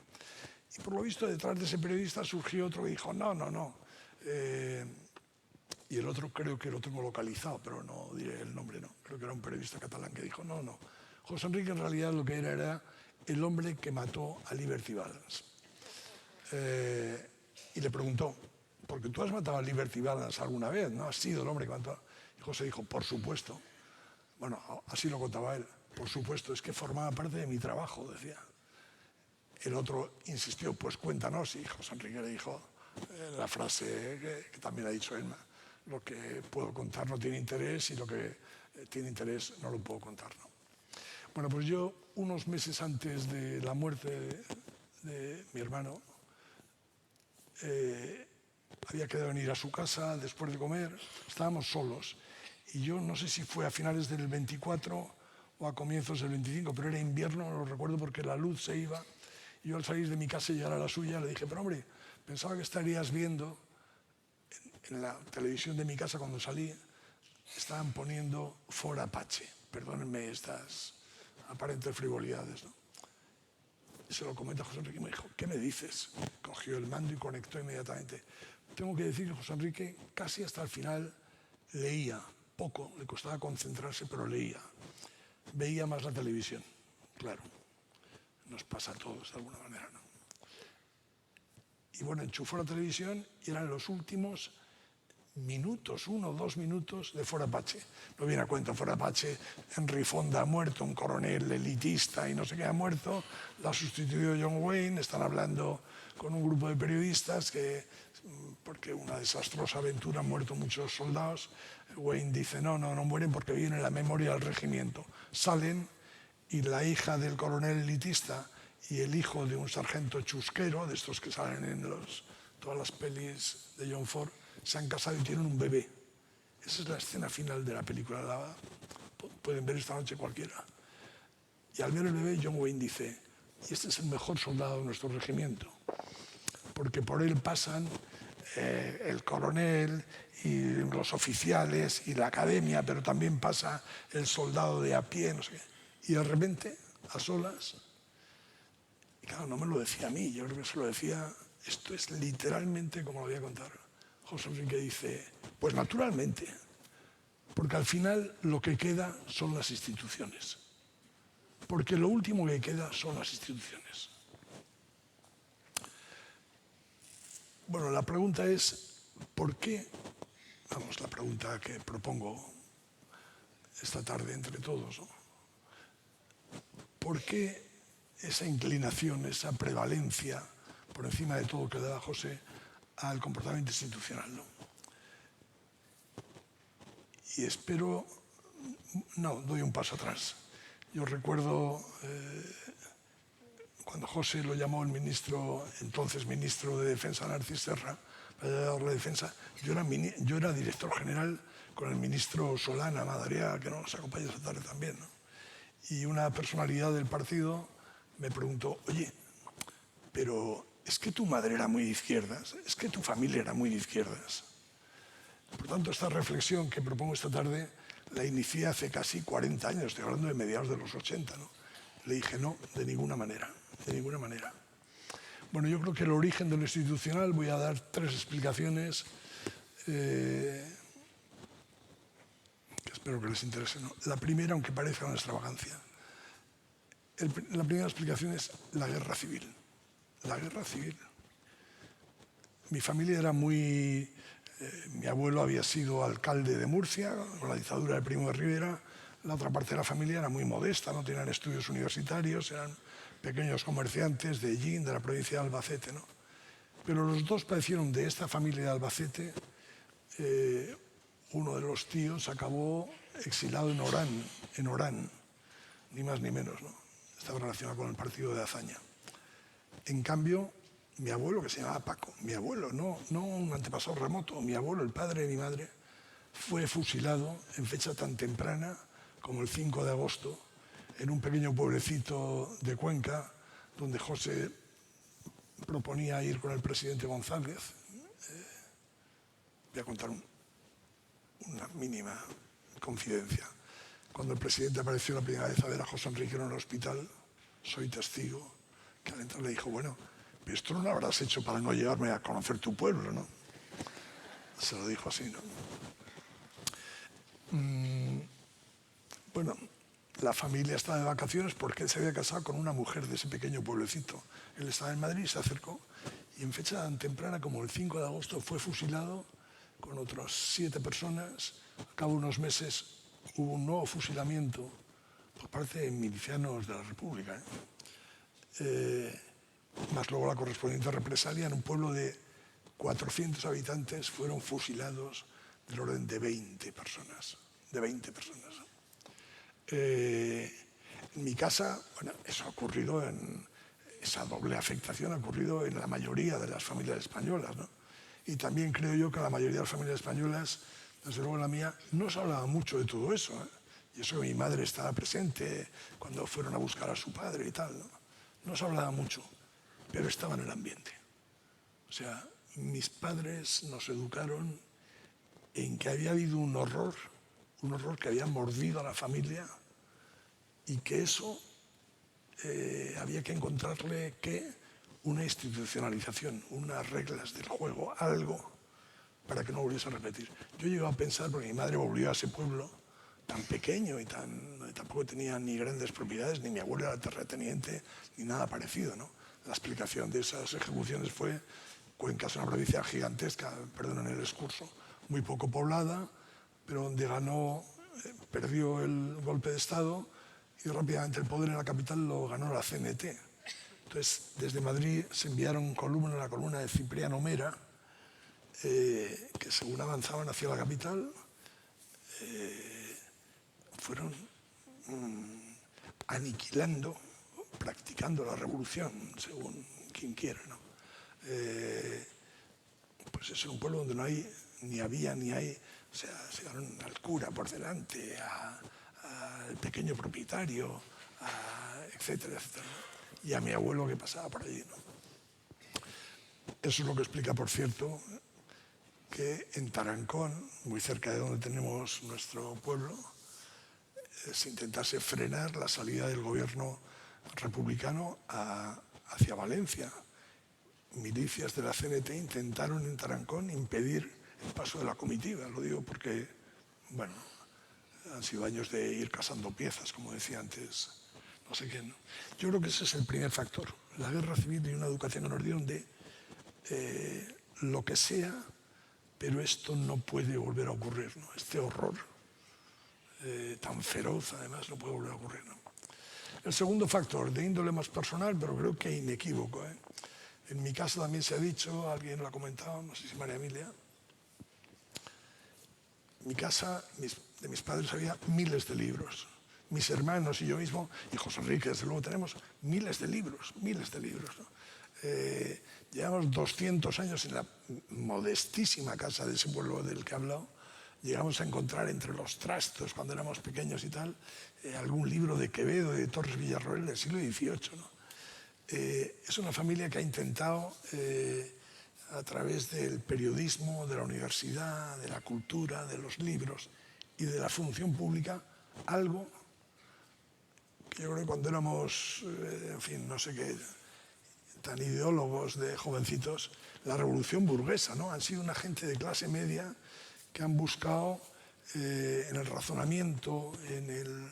Y por lo visto detrás de ese periodista surgió otro que dijo, no. Y el otro creo que lo tengo localizado, pero no diré el nombre, no. Creo que era un periodista catalán que dijo, no. José Enrique en realidad lo que era el hombre que mató a Liberty Balance. Y le preguntó, porque tú has matado a Liberty Balance alguna vez, ¿no? Has sido el hombre que mató. Y José dijo, por supuesto. Bueno, así lo contaba él. Por supuesto, es que formaba parte de mi trabajo, decía. El otro insistió, pues cuéntanos. Y José Enrique le dijo la frase que también ha dicho Emma, lo que puedo contar no tiene interés y lo que tiene interés no lo puedo contar, ¿no? Bueno, pues yo, unos meses antes de la muerte de mi hermano, había quedado en ir a su casa después de comer, estábamos solos, y yo no sé si fue a finales del 24 o a comienzos del 25, pero era invierno, lo recuerdo porque la luz se iba, y yo al salir de mi casa y llegar a la suya le dije, pero hombre, pensaba que estarías viendo en la televisión de mi casa cuando salí, estaban poniendo For Apache, perdónenme estas aparentes frivolidades, ¿no? Y se lo comenta a José Enrique y me dijo, ¿qué me dices? Cogió el mando y conectó inmediatamente. Tengo que decir que José Enrique casi hasta el final leía, poco, le costaba concentrarse, pero leía. Veía más la televisión, claro. Nos pasa a todos de alguna manera, ¿no? Y bueno, enchufó la televisión y eran los últimos minutos, 1 o 2 minutos de For Apache. No viene a cuento, For Apache, Henry Fonda ha muerto, un coronel elitista y no sé qué ha muerto, la ha sustituido John Wayne, están hablando con un grupo de periodistas que, porque una desastrosa aventura han muerto muchos soldados, Wayne dice, no mueren porque viene la memoria del regimiento. Salen y la hija del coronel elitista y el hijo de un sargento chusquero, de estos que salen en todas las pelis de John Ford, se han casado y tienen un bebé. Esa es la escena final de la película. La pueden ver esta noche cualquiera. Y al ver el bebé, John Wayne dice, y este es el mejor soldado de nuestro regimiento, porque por él pasan el coronel y los oficiales y la academia, pero también pasa el soldado de a pie, no sé qué. Y de repente, a solas, y claro, no me lo decía a mí, yo creo que se lo decía, esto es literalmente como lo voy a contar. José Enrique dice, pues naturalmente, porque al final lo que queda son las instituciones. Porque lo último que queda son las instituciones. Bueno, la pregunta es, ¿por qué? Vamos, la pregunta que propongo esta tarde entre todos, ¿no? ¿Por qué esa inclinación, esa prevalencia, por encima de todo que le da José, al comportamiento institucional, ¿no? Y espero, doy un paso atrás. Yo recuerdo cuando José lo llamó el ministro, entonces ministro de Defensa, Narcís Serra, para dar la defensa, yo era director general con el ministro Solana Madariaga, que nos acompaña esta tarde también, ¿no? Y una personalidad del partido me preguntó, oye, pero es que tu madre era muy de izquierdas, es que tu familia era muy de izquierdas. Por tanto, esta reflexión que propongo esta tarde la inicié hace casi 40 años, estoy hablando de mediados de los 80, ¿no? Le dije, no, de ninguna manera, de ninguna manera. Bueno, yo creo que el origen de lo institucional, voy a dar 3 explicaciones que espero que les interese, ¿no? La primera, aunque parezca una extravagancia, la primera explicación es la guerra civil. La guerra civil. Mi familia era muy Mi abuelo había sido alcalde de Murcia con la dictadura de Primo de Rivera. La otra parte de la familia era muy modesta, no tenían estudios universitarios, eran pequeños comerciantes de Ellín, de la provincia de Albacete, ¿no? Pero los dos padecieron de esta familia de Albacete. Uno de los tíos acabó exilado en Orán, ni más ni menos, ¿no? Estaba relacionado con el partido de Azaña. En cambio, mi abuelo, que se llamaba Paco, mi abuelo, no un antepasado remoto, mi abuelo, el padre de mi madre, fue fusilado en fecha tan temprana como el 5 de agosto en un pequeño pueblecito de Cuenca, donde José proponía ir con el presidente González. Voy a contar una mínima confidencia. Cuando el presidente apareció la primera vez a ver a José Enrique en el hospital, soy testigo, que al entrar le dijo, bueno, pero esto no lo habrás hecho para no llevarme a conocer tu pueblo, ¿no? Se lo dijo así, ¿no? Bueno, la familia estaba de vacaciones porque él se había casado con una mujer de ese pequeño pueblecito. Él estaba en Madrid, se acercó y en fecha tan temprana como el 5 de agosto fue fusilado con otras 7 personas. A cabo de unos meses hubo un nuevo fusilamiento por parte de milicianos de la República, más luego la correspondiente represalia en un pueblo de 400 habitantes fueron fusilados del orden de 20 personas. En mi casa, bueno, eso ha ocurrido esa doble afectación ha ocurrido en la mayoría de las familias españolas, ¿no? Y también creo yo que en la mayoría de las familias españolas, desde luego en la mía, no se hablaba mucho de todo eso, ¿eh? Y eso que mi madre estaba presente cuando fueron a buscar a su padre y tal, ¿no? No se hablaba mucho, pero estaba en el ambiente. O sea, mis padres nos educaron en que había habido un horror que había mordido a la familia y que eso había que encontrarle una institucionalización, unas reglas del juego, algo para que no volviese a repetir. Yo llego a pensar, porque mi madre volvió a ese pueblo tan pequeño y tampoco tenía ni grandes propiedades, ni mi abuelo era terrateniente, ni nada parecido, ¿no? La explicación de esas ejecuciones fue: Cuenca es una provincia gigantesca, perdonen el excurso, muy poco poblada, pero donde perdió el golpe de Estado y rápidamente el poder en la capital lo ganó la CNT. Entonces, desde Madrid se enviaron la columna de Cipriano Mera, que según avanzaban hacia la capital, fueron aniquilando, practicando la revolución, según quien quiera, ¿no? Pues es un pueblo donde no hay, ni había, ni hay, o sea, se llevaron al cura por delante, al pequeño propietario, etcétera, etcétera, ¿no? Y a mi abuelo que pasaba por allí, ¿no? Eso es lo que explica, por cierto, que en Tarancón, muy cerca de donde tenemos nuestro pueblo, se intentase frenar la salida del gobierno republicano hacia Valencia. Milicias de la CNT intentaron en Tarancón impedir el paso de la comitiva. Lo digo porque, bueno, han sido años de ir casando piezas, como decía antes no sé quién, ¿no? Yo creo que ese es el primer factor, la guerra civil y una educación que nos dieron de lo que sea, pero esto no puede volver a ocurrir, ¿no? Este horror tan feroz, además, no puede volver a ocurrir, ¿no? El segundo factor, de índole más personal, pero creo que inequívoco, ¿eh? En mi casa también se ha dicho, alguien lo ha comentado, no sé si María Emilia, en mi casa de mis padres había miles de libros. Mis hermanos y yo mismo, y José Enrique, desde luego, tenemos miles de libros, ¿no? Llevamos 200 años en la modestísima casa de ese pueblo del que he hablado. Llegamos a encontrar entre los trastos, cuando éramos pequeños y tal, algún libro de Quevedo, de Torres Villarroel del siglo XVIII, ¿no? Es una familia que ha intentado, a través del periodismo, de la universidad, de la cultura, de los libros y de la función pública, algo que yo creo que cuando éramos, en fin, no sé qué, tan ideólogos de jovencitos, la revolución burguesa, ¿no? Han sido una gente de clase media que han buscado en el razonamiento, en el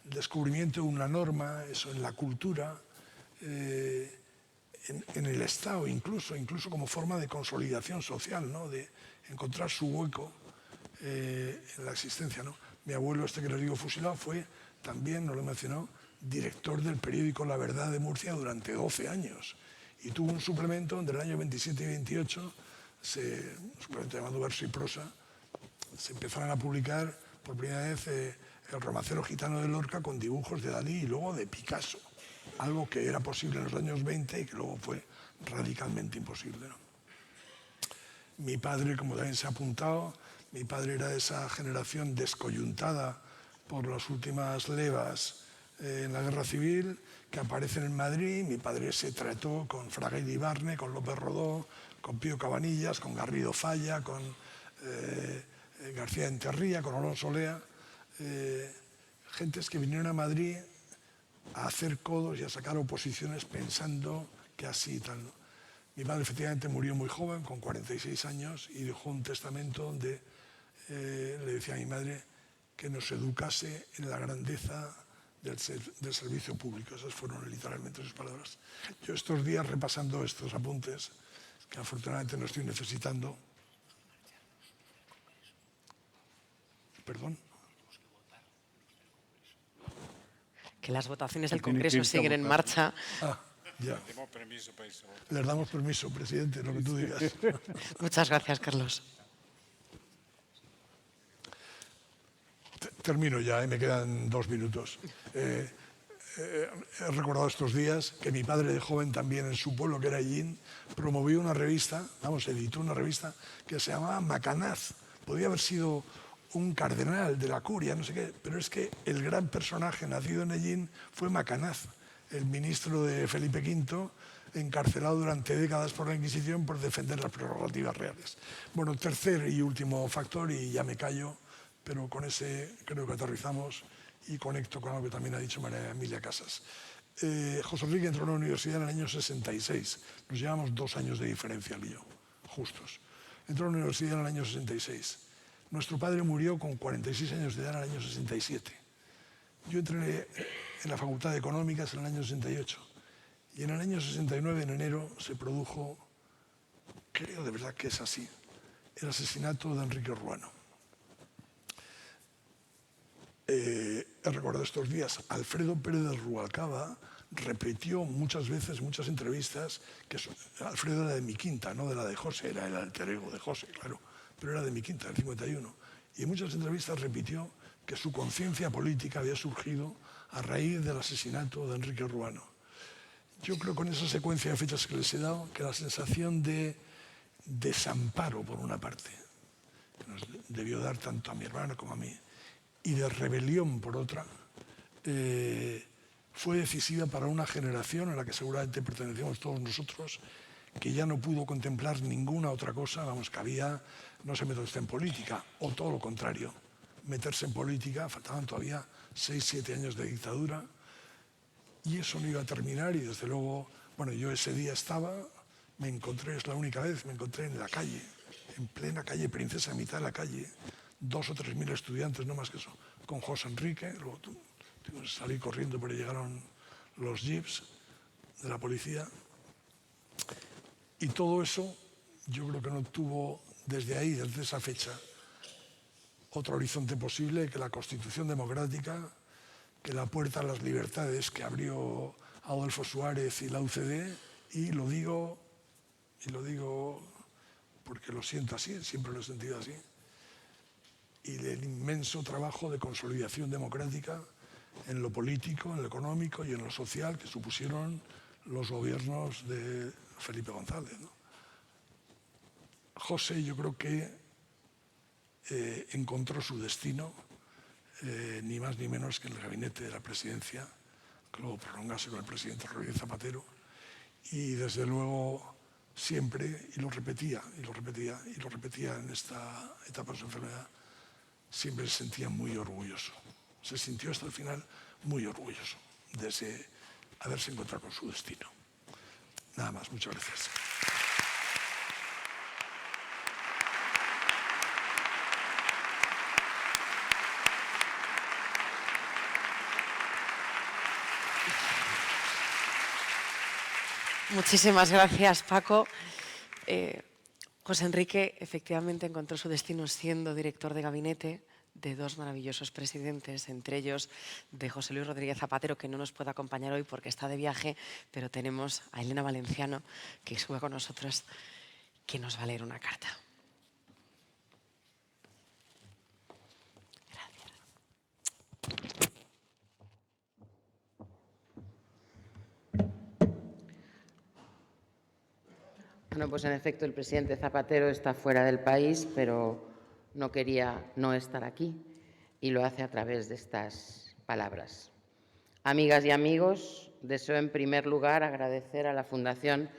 descubrimiento de una norma, eso, en la cultura, en el Estado, incluso como forma de consolidación social, ¿no? De encontrar su hueco en la existencia, ¿no? Mi abuelo, este que les digo fusilado, fue también, no lo he mencionado, director del periódico La Verdad de Murcia durante 12 años. Y tuvo un suplemento entre el año 27 y 28, un suplemento llamado Verso y Prosa, se empezaron a publicar por primera vez El romancero gitano de Lorca con dibujos de Dalí y luego de Picasso, algo que era posible en los años 20 y que luego fue radicalmente imposible, ¿no? Mi padre, como también se ha apuntado, mi padre era de esa generación descoyuntada por las últimas levas en la Guerra Civil, que aparecen en Madrid. Mi padre se trató con Fraga y Ibarne, con López Rodó, con Pío Cabanillas, con Garrido Falla, con García Enterría, con Alonso Lea, gentes que vinieron a Madrid a hacer codos y a sacar oposiciones pensando que así y tal, ¿no? Mi padre efectivamente murió muy joven, con 46 años, y dejó un testamento donde le decía a mi madre que nos educase en la grandeza del servicio público. Esas fueron literalmente sus palabras. Yo estos días, repasando estos apuntes, que afortunadamente no estoy necesitando. Perdón. Que las votaciones del Congreso siguen en marcha. Ah, ya. Les damos permiso, presidente, lo que tú digas. Muchas gracias, Carlos. Termino ya, me quedan 2 minutos. He recordado estos días que mi padre de joven también en su pueblo, que era Hellín, promovió una revista, editó una revista que se llamaba Macanaz. Podía haber sido un cardenal de la curia, no sé qué, pero es que el gran personaje nacido en Hellín fue Macanaz, el ministro de Felipe V, encarcelado durante décadas por la Inquisición por defender las prerrogativas reales. Bueno, tercer y último factor, y ya me callo, pero con ese creo que aterrizamos y conecto con algo que también ha dicho María Emilia Casas. José Enrique entró a la universidad en el año 66. Nos llevamos 2 años de diferencia, él y yo, justos. Entró a la universidad en el año 66. Nuestro padre murió con 46 años de edad en el año 67. Yo entré en la Facultad de Económicas en el año 68. Y en el año 69, en enero, se produjo, creo de verdad que es así, el asesinato de Enrique Ruano. He recordado estos días, Alfredo Pérez de Rubalcaba repitió muchas veces, muchas entrevistas, que Alfredo era de mi quinta, no de la de José, era el alter ego de José, claro, pero era de mi quinta, del 51. Y en muchas entrevistas repitió que su conciencia política había surgido a raíz del asesinato de Enrique Ruano. Yo creo con esa secuencia de fechas que les he dado, que la sensación de desamparo, por una parte, que nos debió dar tanto a mi hermano como a mí, y de rebelión, por otra, fue decisiva para una generación a la que seguramente pertenecíamos todos nosotros, que ya no pudo contemplar ninguna otra cosa, vamos, que había, no se metió usted en política, o todo lo contrario, meterse en política, faltaban todavía 6, 7 años de dictadura, y eso no iba a terminar, y desde luego, bueno, yo ese día estaba, me encontré, es la única vez, me encontré en la calle, en plena calle Princesa, en mitad de la calle, 2 o 3 mil estudiantes, no más que eso, con José Enrique. Luego salí corriendo, pero llegaron los jeeps de la policía. Y todo eso, yo creo que no tuvo desde ahí, desde esa fecha, otro horizonte posible que la Constitución Democrática, que la puerta a las libertades que abrió Adolfo Suárez y la UCD, y lo digo porque lo siento así, siempre lo he sentido así, y del inmenso trabajo de consolidación democrática en lo político, en lo económico y en lo social que supusieron los gobiernos de Felipe González, ¿no? José, yo creo que encontró su destino, ni más ni menos que en el gabinete de la presidencia, que luego prolongase con el presidente Rodríguez Zapatero, y desde luego siempre, y lo repetía en esta etapa de su enfermedad, siempre se sentía muy orgulloso. Se sintió hasta el final muy orgulloso de haberse encontrado con su destino. Nada más, muchas gracias. Muchísimas gracias, Paco. José Enrique efectivamente encontró su destino siendo director de gabinete de dos maravillosos presidentes, entre ellos de José Luis Rodríguez Zapatero, que no nos puede acompañar hoy porque está de viaje, pero tenemos a Elena Valenciano, que sube con nosotros, que nos va a leer una carta. Bueno, pues en efecto el presidente Zapatero está fuera del país, pero no quería no estar aquí y lo hace a través de estas palabras. Amigas y amigos, deseo en primer lugar agradecer a la Fundación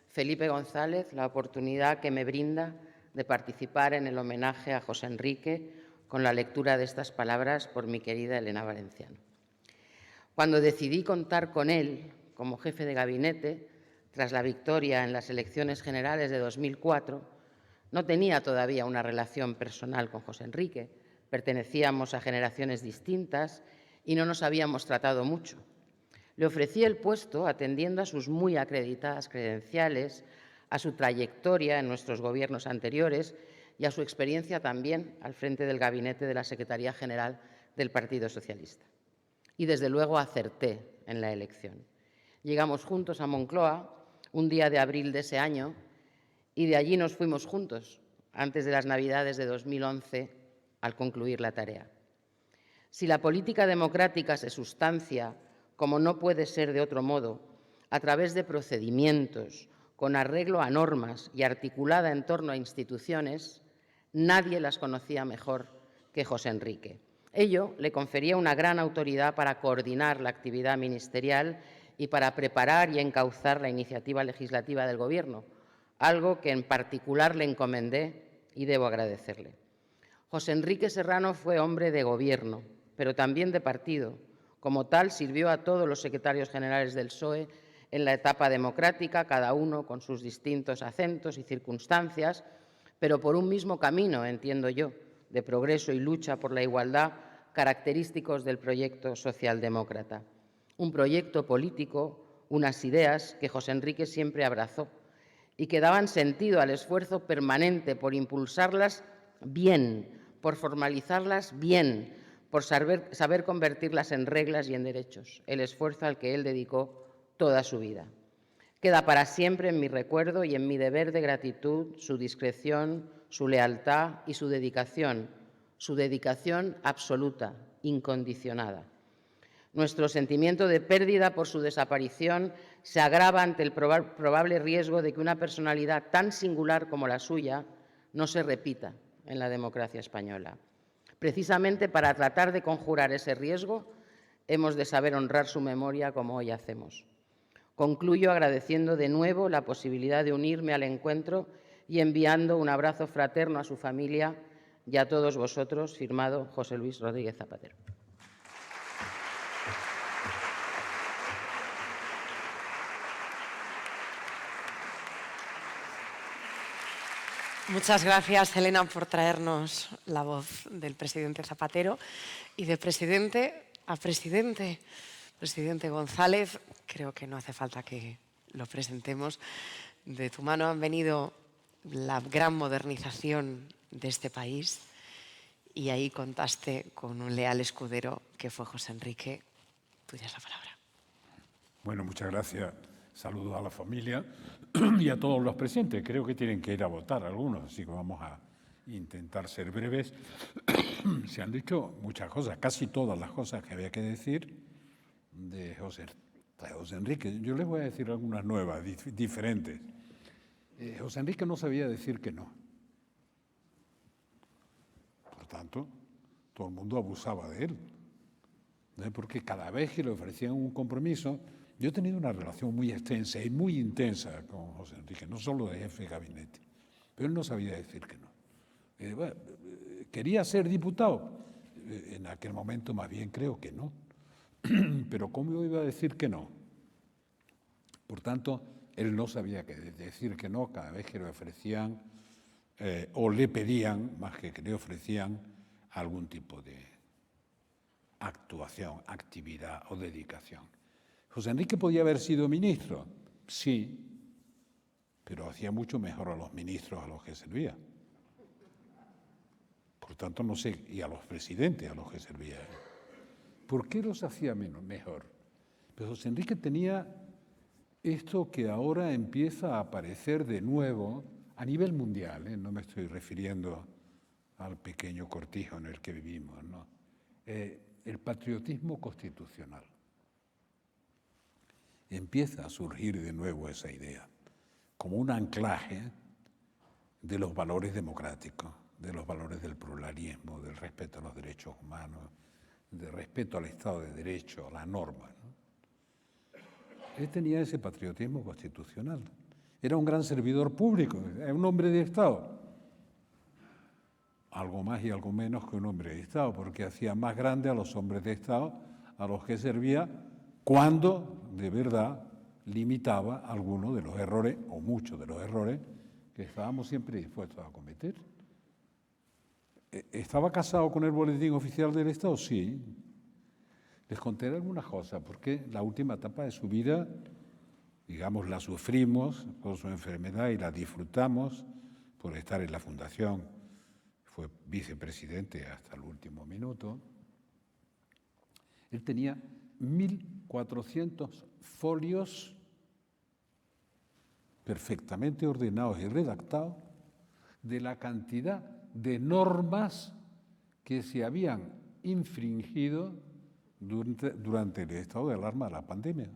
Felipe González la oportunidad que me brinda de participar en el homenaje a José Enrique con la lectura de estas palabras por mi querida Elena Valenciano. Cuando decidí contar con él como jefe de gabinete, tras la victoria en las elecciones generales de 2004, no tenía todavía una relación personal con José Enrique. Pertenecíamos a generaciones distintas y no nos habíamos tratado mucho. Le ofrecí el puesto atendiendo a sus muy acreditadas credenciales, a su trayectoria en nuestros gobiernos anteriores y a su experiencia también al frente del gabinete de la Secretaría General del Partido Socialista. Y desde luego acerté en la elección. Llegamos juntos a Moncloa un día de abril de ese año y de allí nos fuimos juntos antes de las Navidades de 2011 al concluir la tarea. Si la política democrática se sustancia, como no puede ser de otro modo, a través de procedimientos, con arreglo a normas y articulada en torno a instituciones, nadie las conocía mejor que José Enrique. Ello le confería una gran autoridad para coordinar la actividad ministerial y para preparar y encauzar la iniciativa legislativa del Gobierno, algo que en particular le encomendé y debo agradecerle. José Enrique Serrano fue hombre de Gobierno, pero también de partido. Como tal, sirvió a todos los secretarios generales del PSOE en la etapa democrática, cada uno con sus distintos acentos y circunstancias, pero por un mismo camino, entiendo yo, de progreso y lucha por la igualdad, característicos del proyecto socialdemócrata. Un proyecto político, unas ideas que José Enrique siempre abrazó y que daban sentido al esfuerzo permanente por impulsarlas bien, por formalizarlas bien, por saber convertirlas en reglas y en derechos, el esfuerzo al que él dedicó toda su vida. Queda para siempre en mi recuerdo y en mi deber de gratitud su discreción, su lealtad y su dedicación absoluta, incondicionada. Nuestro sentimiento de pérdida por su desaparición se agrava ante el probable riesgo de que una personalidad tan singular como la suya no se repita en la democracia española. Precisamente para tratar de conjurar ese riesgo, hemos de saber honrar su memoria como hoy hacemos. Concluyo agradeciendo de nuevo la posibilidad de unirme al encuentro y enviando un abrazo fraterno a su familia y a todos vosotros, firmado José Luis Rodríguez Zapatero. Muchas gracias, Elena, por traernos la voz del presidente Zapatero y de presidente a presidente. Presidente González, creo que no hace falta que lo presentemos. De tu mano han venido la gran modernización de este país y ahí contaste con un leal escudero que fue José Enrique. Tuya es la palabra. Bueno, muchas gracias. Saludos a la familia y a todos los presentes. Creo que tienen que ir a votar algunos, así que vamos a intentar ser breves. Se han dicho muchas cosas, casi todas las cosas que había que decir de José Enrique. Yo les voy a decir algunas nuevas, diferentes. José Enrique no sabía decir que no. Por tanto, todo el mundo abusaba de él. Porque cada vez que le ofrecían un compromiso... Yo he tenido una relación muy extensa y muy intensa con José Enrique, no solo de jefe de gabinete, pero él no sabía decir que no. Bueno, ¿quería ser diputado? En aquel momento más bien creo que no. Pero ¿cómo iba a decir que no? Por tanto, él no sabía decir que no cada vez que le ofrecían o le pedían, más que le ofrecían, algún tipo de actuación, actividad o dedicación. José Enrique podía haber sido ministro, sí, pero hacía mucho mejor a los ministros a los que servía. Por tanto, no sé, y a los presidentes a los que servía. ¿Por qué los hacía mejor? Pero José Enrique tenía esto que ahora empieza a aparecer de nuevo a nivel mundial, no me estoy refiriendo al pequeño cortijo en el que vivimos, ¿no? El patriotismo constitucional. Empieza a surgir de nuevo esa idea, como un anclaje de los valores democráticos, de los valores del pluralismo, del respeto a los derechos humanos, del respeto al Estado de Derecho, a la norma, ¿no? Él tenía ese patriotismo constitucional. Era un gran servidor público, era un hombre de Estado. Algo más y algo menos que un hombre de Estado, porque hacía más grande a los hombres de Estado a los que servía cuando, de verdad, limitaba algunos de los errores, o muchos de los errores, que estábamos siempre dispuestos a cometer. ¿Estaba casado con el Boletín Oficial del Estado? Sí. Les contaré algunas cosas, porque la última etapa de su vida, digamos, la sufrimos por su enfermedad y la disfrutamos por estar en la Fundación. Fue vicepresidente hasta el último minuto. Él tenía 1.400 folios perfectamente ordenados y redactados de la cantidad de normas que se habían infringido durante el estado de alarma de la pandemia.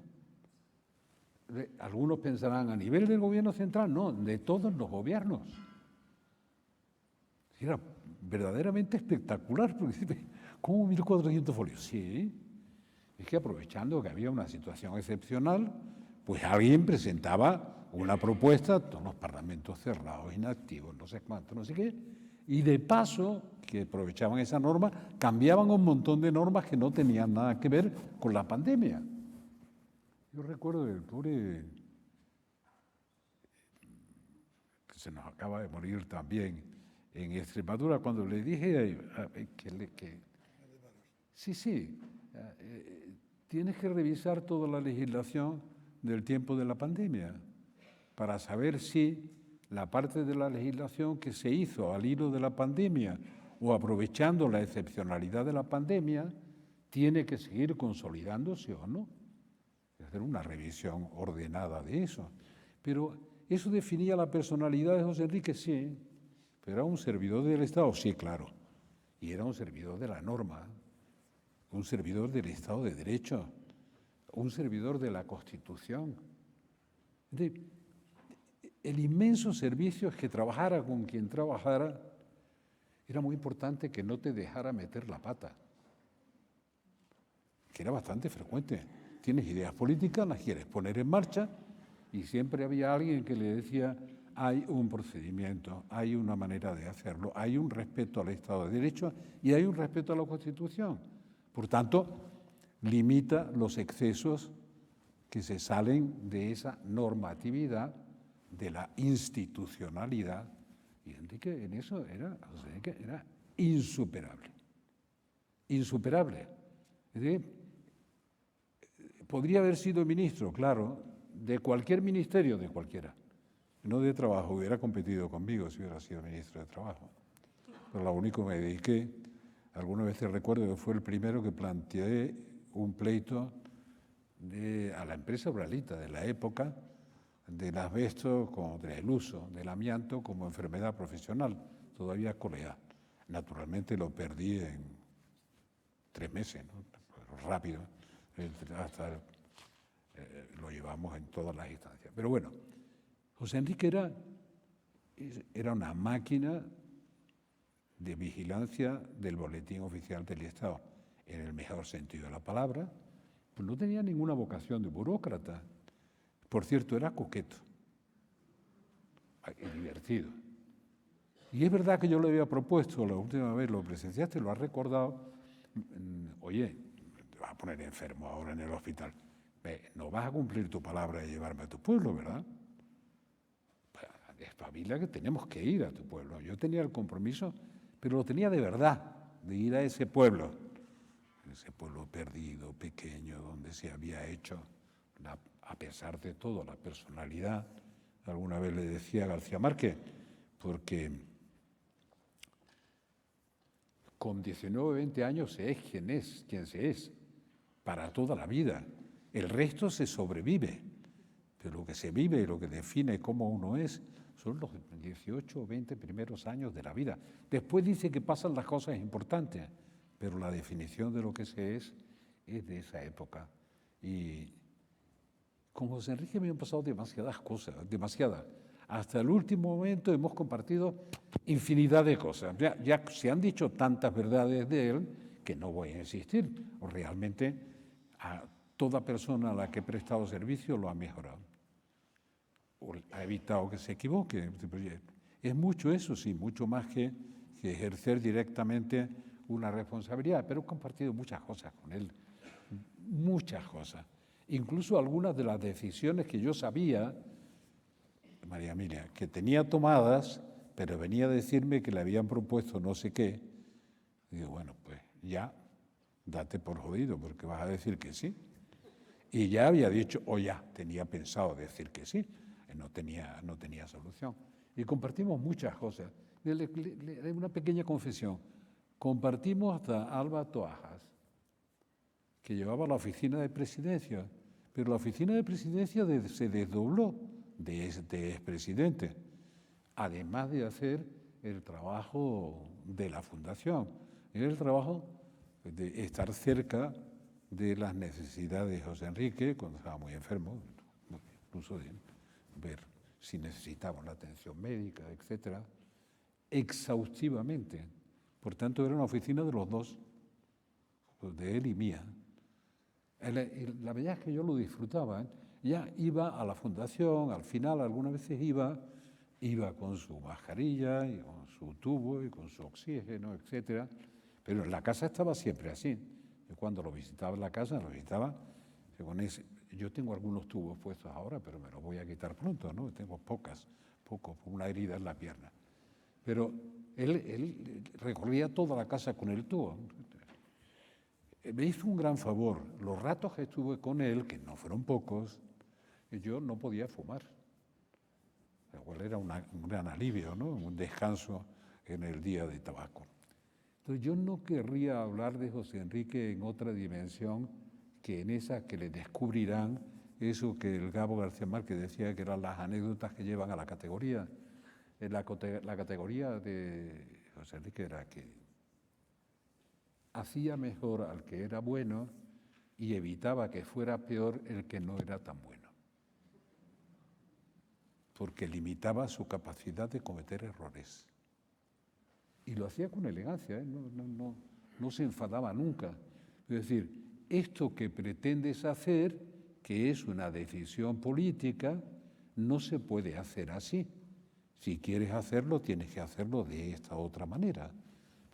Algunos pensarán, ¿a nivel del gobierno central? No, de todos los gobiernos. Era verdaderamente espectacular, porque ¿cómo 1.400 folios? Sí, es que aprovechando que había una situación excepcional, pues alguien presentaba una propuesta, todos los parlamentos cerrados, inactivos, no sé cuánto, no sé qué, y de paso, que aprovechaban esa norma, cambiaban un montón de normas que no tenían nada que ver con la pandemia. Yo recuerdo del pobre, que se nos acaba de morir también en Extremadura, cuando le dije que sí, tienes que revisar toda la legislación del tiempo de la pandemia para saber si la parte de la legislación que se hizo al hilo de la pandemia o aprovechando la excepcionalidad de la pandemia tiene que seguir consolidándose o no. Hacer una revisión ordenada de eso. Pero eso definía la personalidad de José Enrique, sí. Pero era un servidor del Estado, sí, claro. Y era un servidor de la norma, un servidor del Estado de Derecho, un servidor de la Constitución. El inmenso servicio es que trabajara con quien trabajara, era muy importante que no te dejara meter la pata, que era bastante frecuente. Tienes ideas políticas, las quieres poner en marcha y siempre había alguien que le decía, hay un procedimiento, hay una manera de hacerlo, hay un respeto al Estado de Derecho y hay un respeto a la Constitución. Por tanto, limita los excesos que se salen de esa normatividad, de la institucionalidad. Y Enrique en eso era insuperable. Insuperable. Es decir, podría haber sido ministro, claro, de cualquier ministerio, de cualquiera. No de trabajo, hubiera competido conmigo si hubiera sido ministro de Trabajo. Pero lo único que me dediqué, algunas veces recuerdo que fue el primero que planteé un pleito a la empresa Uralita de la época, del asbesto contra el uso del amianto como enfermedad profesional, todavía coleal. Naturalmente lo perdí en 3 meses, ¿no? Rápido, hasta lo llevamos en todas las instancias. Pero bueno, José Enrique era una máquina de vigilancia del Boletín Oficial del Estado, en el mejor sentido de la palabra, pues no tenía ninguna vocación de burócrata. Por cierto, era coqueto y divertido. Y es verdad que yo le había propuesto, la última vez lo presenciaste, lo has recordado, oye, te vas a poner enfermo ahora en el hospital, no vas a cumplir tu palabra de llevarme a tu pueblo, ¿verdad? Espabila que tenemos que ir a tu pueblo. Yo tenía el compromiso, pero lo tenía de verdad, de ir a ese pueblo perdido, pequeño, donde se había hecho, a pesar de todo, la personalidad alguna vez le decía a García Márquez, porque con 19 o 20 años se es quien se es, para toda la vida. El resto se sobrevive, pero lo que se vive y lo que define cómo uno es son los 18 o 20 primeros años de la vida. Después dice que pasan las cosas importantes, pero la definición de lo que se es de esa época. Y con José Enrique me han pasado demasiadas cosas, demasiadas. Hasta el último momento hemos compartido infinidad de cosas. Ya se han dicho tantas verdades de él que no voy a insistir. Realmente a toda persona a la que he prestado servicio lo ha mejorado. O ha evitado que se equivoque. Es mucho eso, sí, mucho más que ejercer directamente una responsabilidad. Pero he compartido muchas cosas con él, muchas cosas. Incluso algunas de las decisiones que yo sabía, María Emilia, que tenía tomadas, pero venía a decirme que le habían propuesto no sé qué. Y digo, bueno, pues ya, date por jodido, porque vas a decir que sí. Y ya había dicho, o ya tenía pensado decir que sí, no tenía solución. Y compartimos muchas cosas. Una pequeña confesión. Compartimos hasta Alba Toajas, que llevaba la oficina de presidencia, pero la oficina de presidencia se desdobló de expresidente, además de hacer el trabajo de la fundación, el trabajo de estar cerca de las necesidades de José Enrique cuando estaba muy enfermo, incluso de ver si necesitaba una atención médica, etcétera, exhaustivamente. Por tanto, era una oficina de los dos, de él y mía. La verdad es que yo lo disfrutaba, ¿eh? Ya iba a la fundación, al final algunas veces iba con su mascarilla y con su tubo y con su oxígeno, etcétera, pero en la casa estaba siempre así. Yo cuando lo visitaba en la casa, lo visitaba con ese. Yo tengo algunos tubos puestos ahora, pero me los voy a quitar pronto, ¿no? Tengo pocos, por una herida en la pierna. Pero él recorría toda la casa con el tubo. Me hizo un gran favor. Los ratos que estuve con él, que no fueron pocos, yo no podía fumar. Lo cual era un gran alivio, ¿no? Un descanso en el día de tabaco. Entonces yo no querría hablar de José Enrique en otra dimensión que en esa que le descubrirán eso que el Gabo García Márquez decía que eran las anécdotas que llevan a la categoría. La categoría de José Enrique era que hacía mejor al que era bueno y evitaba que fuera peor el que no era tan bueno, porque limitaba su capacidad de cometer errores. Y lo hacía con elegancia, ¿eh? No se enfadaba nunca. Es decir, esto que pretendes hacer, que es una decisión política, no se puede hacer así. Si quieres hacerlo, tienes que hacerlo de esta otra manera.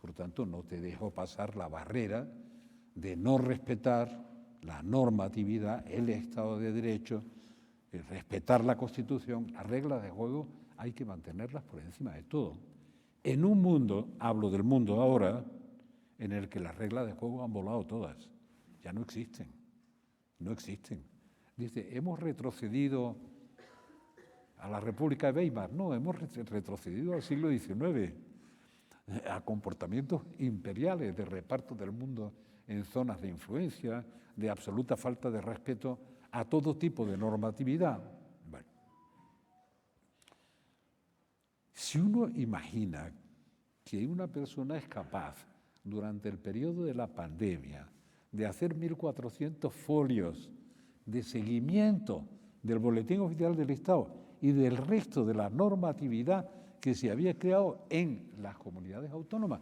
Por tanto, no te dejo pasar la barrera de no respetar la normatividad, el Estado de Derecho, el respetar la Constitución, las reglas de juego, hay que mantenerlas por encima de todo. En un mundo, hablo del mundo ahora, en el que las reglas de juego han volado todas, ya no existen, no existen. Dice, hemos retrocedido a la República de Weimar, no, hemos retrocedido al siglo XIX, a comportamientos imperiales de reparto del mundo en zonas de influencia, de absoluta falta de respeto a todo tipo de normatividad. Bueno, si uno imagina que una persona es capaz, durante el periodo de la pandemia, de hacer 1.400 folios de seguimiento del Boletín Oficial del Estado y del resto de la normatividad que se había creado en las comunidades autónomas,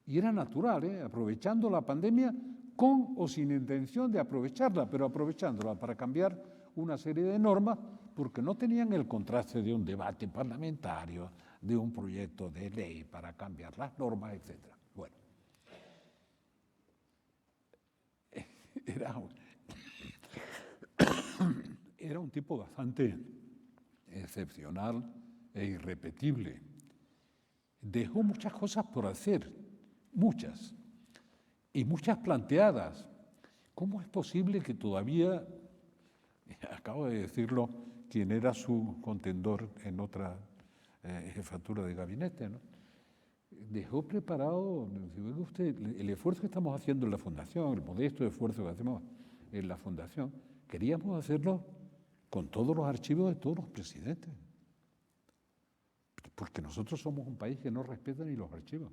y era natural, aprovechando la pandemia con o sin intención de aprovecharla, pero aprovechándola para cambiar una serie de normas porque no tenían el contraste de un debate parlamentario, de un proyecto de ley para cambiar las normas, etc. Bueno, era un tipo bastante excepcional e irrepetible. Dejó muchas cosas por hacer, muchas, y muchas planteadas. ¿Cómo es posible que todavía, acabo de decirlo, quien era su contendor en otra jefatura de gabinete, ¿no? Dejó preparado, si ve usted, el esfuerzo que estamos haciendo en la Fundación, el modesto esfuerzo que hacemos en la Fundación, queríamos hacerlo con todos los archivos de todos los presidentes. Porque nosotros somos un país que no respeta ni los archivos,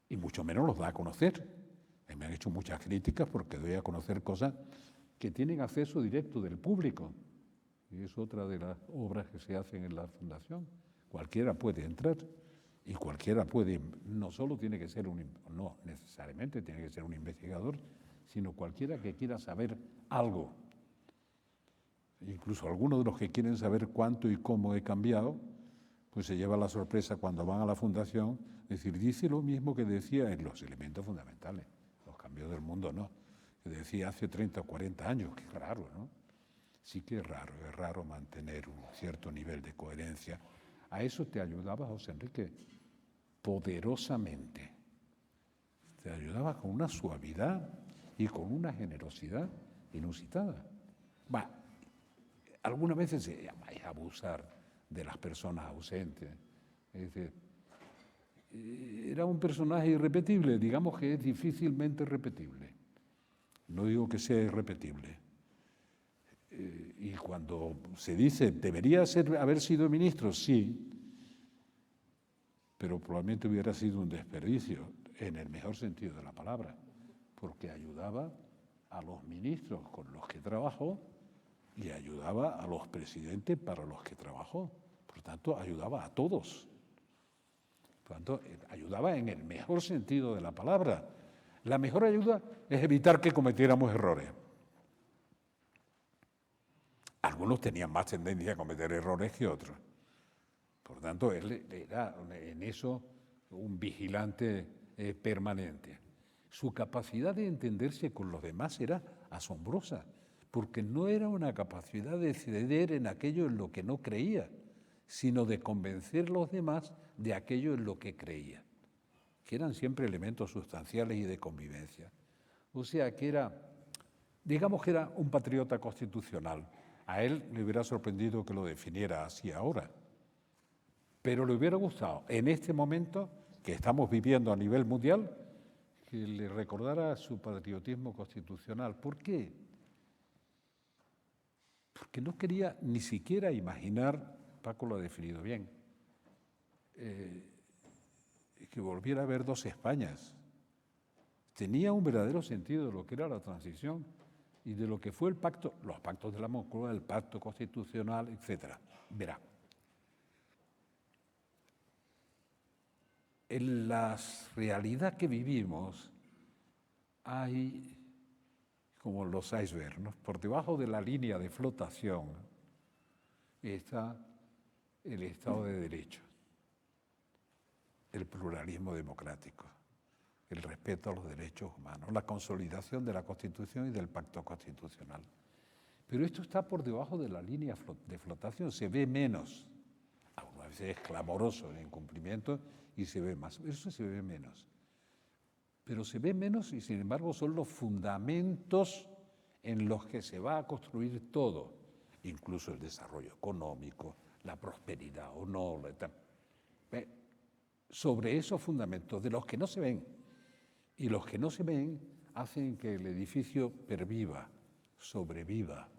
y mucho menos los da a conocer. Me han hecho muchas críticas porque doy a conocer cosas que tienen acceso directo del público, y es otra de las obras que se hacen en la Fundación. Cualquiera puede entrar y cualquiera puede, no solo tiene que ser no necesariamente tiene que ser un investigador, sino cualquiera que quiera saber algo. Incluso algunos de los que quieren saber cuánto y cómo he cambiado, pues se lleva la sorpresa cuando van a la Fundación, decir, dice lo mismo que decía en los elementos fundamentales, los cambios del mundo, no, que decía hace 30 o 40 años, que es raro, ¿no? Sí que es raro mantener un cierto nivel de coherencia. A eso te ayudaba José Enrique, poderosamente. Te ayudaba con una suavidad y con una generosidad inusitada. Algunas veces es abusar de las personas ausentes. Es decir, era un personaje irrepetible, digamos que es difícilmente repetible. No digo que sea irrepetible. Y cuando se dice, ¿debería haber sido ministro? Sí, pero probablemente hubiera sido un desperdicio, en el mejor sentido de la palabra, porque ayudaba a los ministros con los que trabajó y ayudaba a los presidentes para los que trabajó. Por tanto, ayudaba a todos. Por tanto, ayudaba en el mejor sentido de la palabra. La mejor ayuda es evitar que cometiéramos errores. Algunos tenían más tendencia a cometer errores que otros. Por tanto, él era en eso un vigilante permanente. Su capacidad de entenderse con los demás era asombrosa, porque no era una capacidad de ceder en aquello en lo que no creía, sino de convencer a los demás de aquello en lo que creía, que eran siempre elementos sustanciales y de convivencia. O sea, que era, digamos que era un patriota constitucional. A él le hubiera sorprendido que lo definiera así ahora, pero le hubiera gustado en este momento que estamos viviendo a nivel mundial que le recordara su patriotismo constitucional. ¿Por qué? Porque no quería ni siquiera imaginar, Paco lo ha definido bien, que volviera a haber dos Españas. Tenía un verdadero sentido de lo que era la transición y de lo que fue el pacto, los pactos de la Moncloa, el pacto constitucional, etc. Verá, en la realidad que vivimos hay como los icebergs, ¿no? Por debajo de la línea de flotación está el Estado de Derecho, el pluralismo democrático, el respeto a los derechos humanos, la consolidación de la Constitución y del pacto constitucional. Pero esto está por debajo de la línea de flotación, se ve menos. A veces es clamoroso el incumplimiento y se ve más, eso se ve menos. Pero se ve menos y sin embargo son los fundamentos en los que se va a construir todo, incluso el desarrollo económico, la prosperidad o no. Sobre esos fundamentos, de los que no se ven, y los que no se ven hacen que el edificio perviva, sobreviva.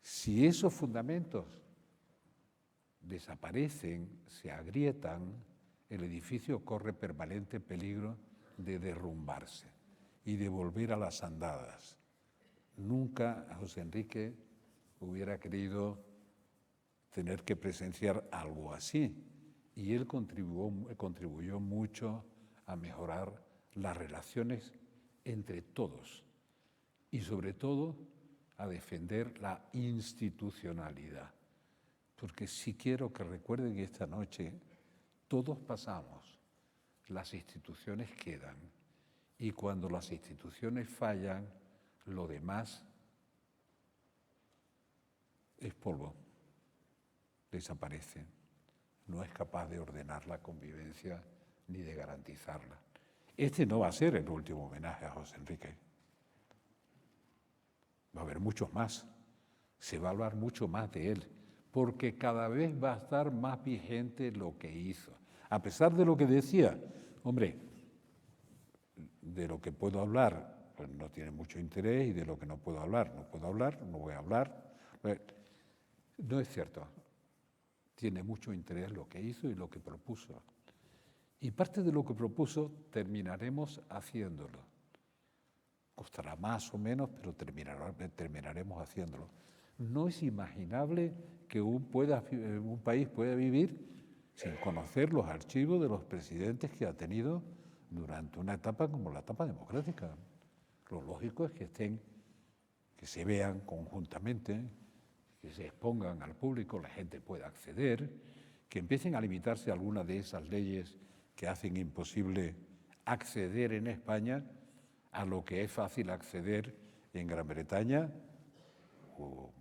Si esos fundamentos desaparecen, se agrietan, el edificio corre permanente peligro de derrumbarse y de volver a las andadas. Nunca José Enrique hubiera querido tener que presenciar algo así, y él contribuyó mucho a mejorar las relaciones entre todos y sobre todo a defender la institucionalidad. Porque sí quiero que recuerden que esta noche todos pasamos, las instituciones quedan, y cuando las instituciones fallan, lo demás es polvo, desaparece, no es capaz de ordenar la convivencia ni de garantizarla. Este no va a ser el último homenaje a José Enrique. Va a haber muchos más. se va a hablar mucho más de él, porque cada vez va a estar más vigente lo que hizo. A pesar de lo que decía, hombre, de lo que puedo hablar, pues no tiene mucho interés, y de lo que no puedo hablar, no voy a hablar. No es cierto. Tiene mucho interés lo que hizo y lo que propuso. Y parte de lo que propuso terminaremos haciéndolo. Costará más o menos, pero terminaremos haciéndolo. No es imaginable que un país pueda vivir sin conocer los archivos de los presidentes que ha tenido durante una etapa como la etapa democrática. Lo lógico es que se vean conjuntamente, que se expongan al público, la gente pueda acceder, que empiecen a limitarse algunas de esas leyes que hacen imposible acceder en España a lo que es fácil acceder en Gran Bretaña o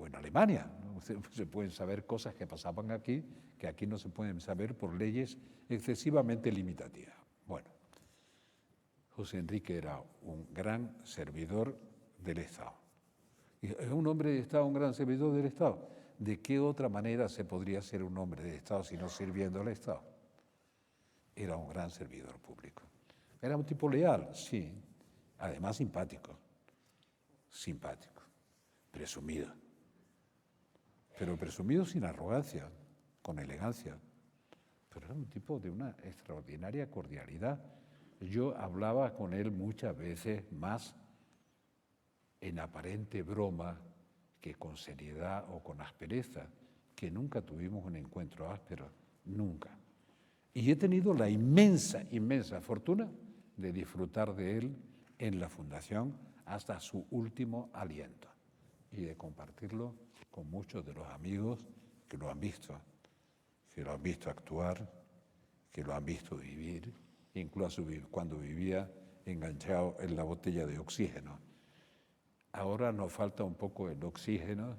en Alemania, ¿no? Se pueden saber cosas que pasaban aquí, que aquí no se pueden saber por leyes excesivamente limitativas. Bueno, José Enrique era un gran servidor del Estado. ¿Es un hombre de Estado un gran servidor del Estado? ¿De qué otra manera se podría ser un hombre de Estado si no sirviendo al Estado? Era un gran servidor público. Era un tipo leal, sí, además simpático, presumido, pero presumido sin arrogancia, con elegancia. Pero era un tipo de una extraordinaria cordialidad. Yo hablaba con él muchas veces más en aparente broma que con seriedad o con aspereza, que nunca tuvimos un encuentro áspero, nunca. Y he tenido la inmensa fortuna de disfrutar de él en la Fundación hasta su último aliento y de compartirlo con muchos de los amigos que lo han visto actuar, que lo han visto vivir, incluso cuando vivía enganchado en la botella de oxígeno. Ahora nos falta un poco el oxígeno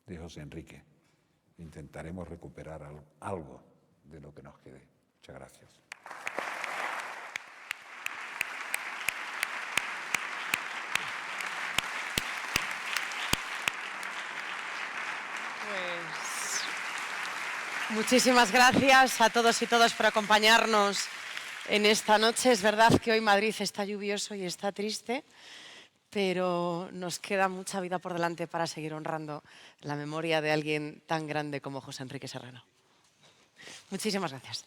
de José Enrique. Intentaremos recuperar algo de lo que nos quede. Muchas gracias. Pues muchísimas gracias a todos y todas por acompañarnos en esta noche. Es verdad que hoy Madrid está lluvioso y está triste, pero nos queda mucha vida por delante para seguir honrando la memoria de alguien tan grande como José Enrique Serrano. Muchísimas gracias.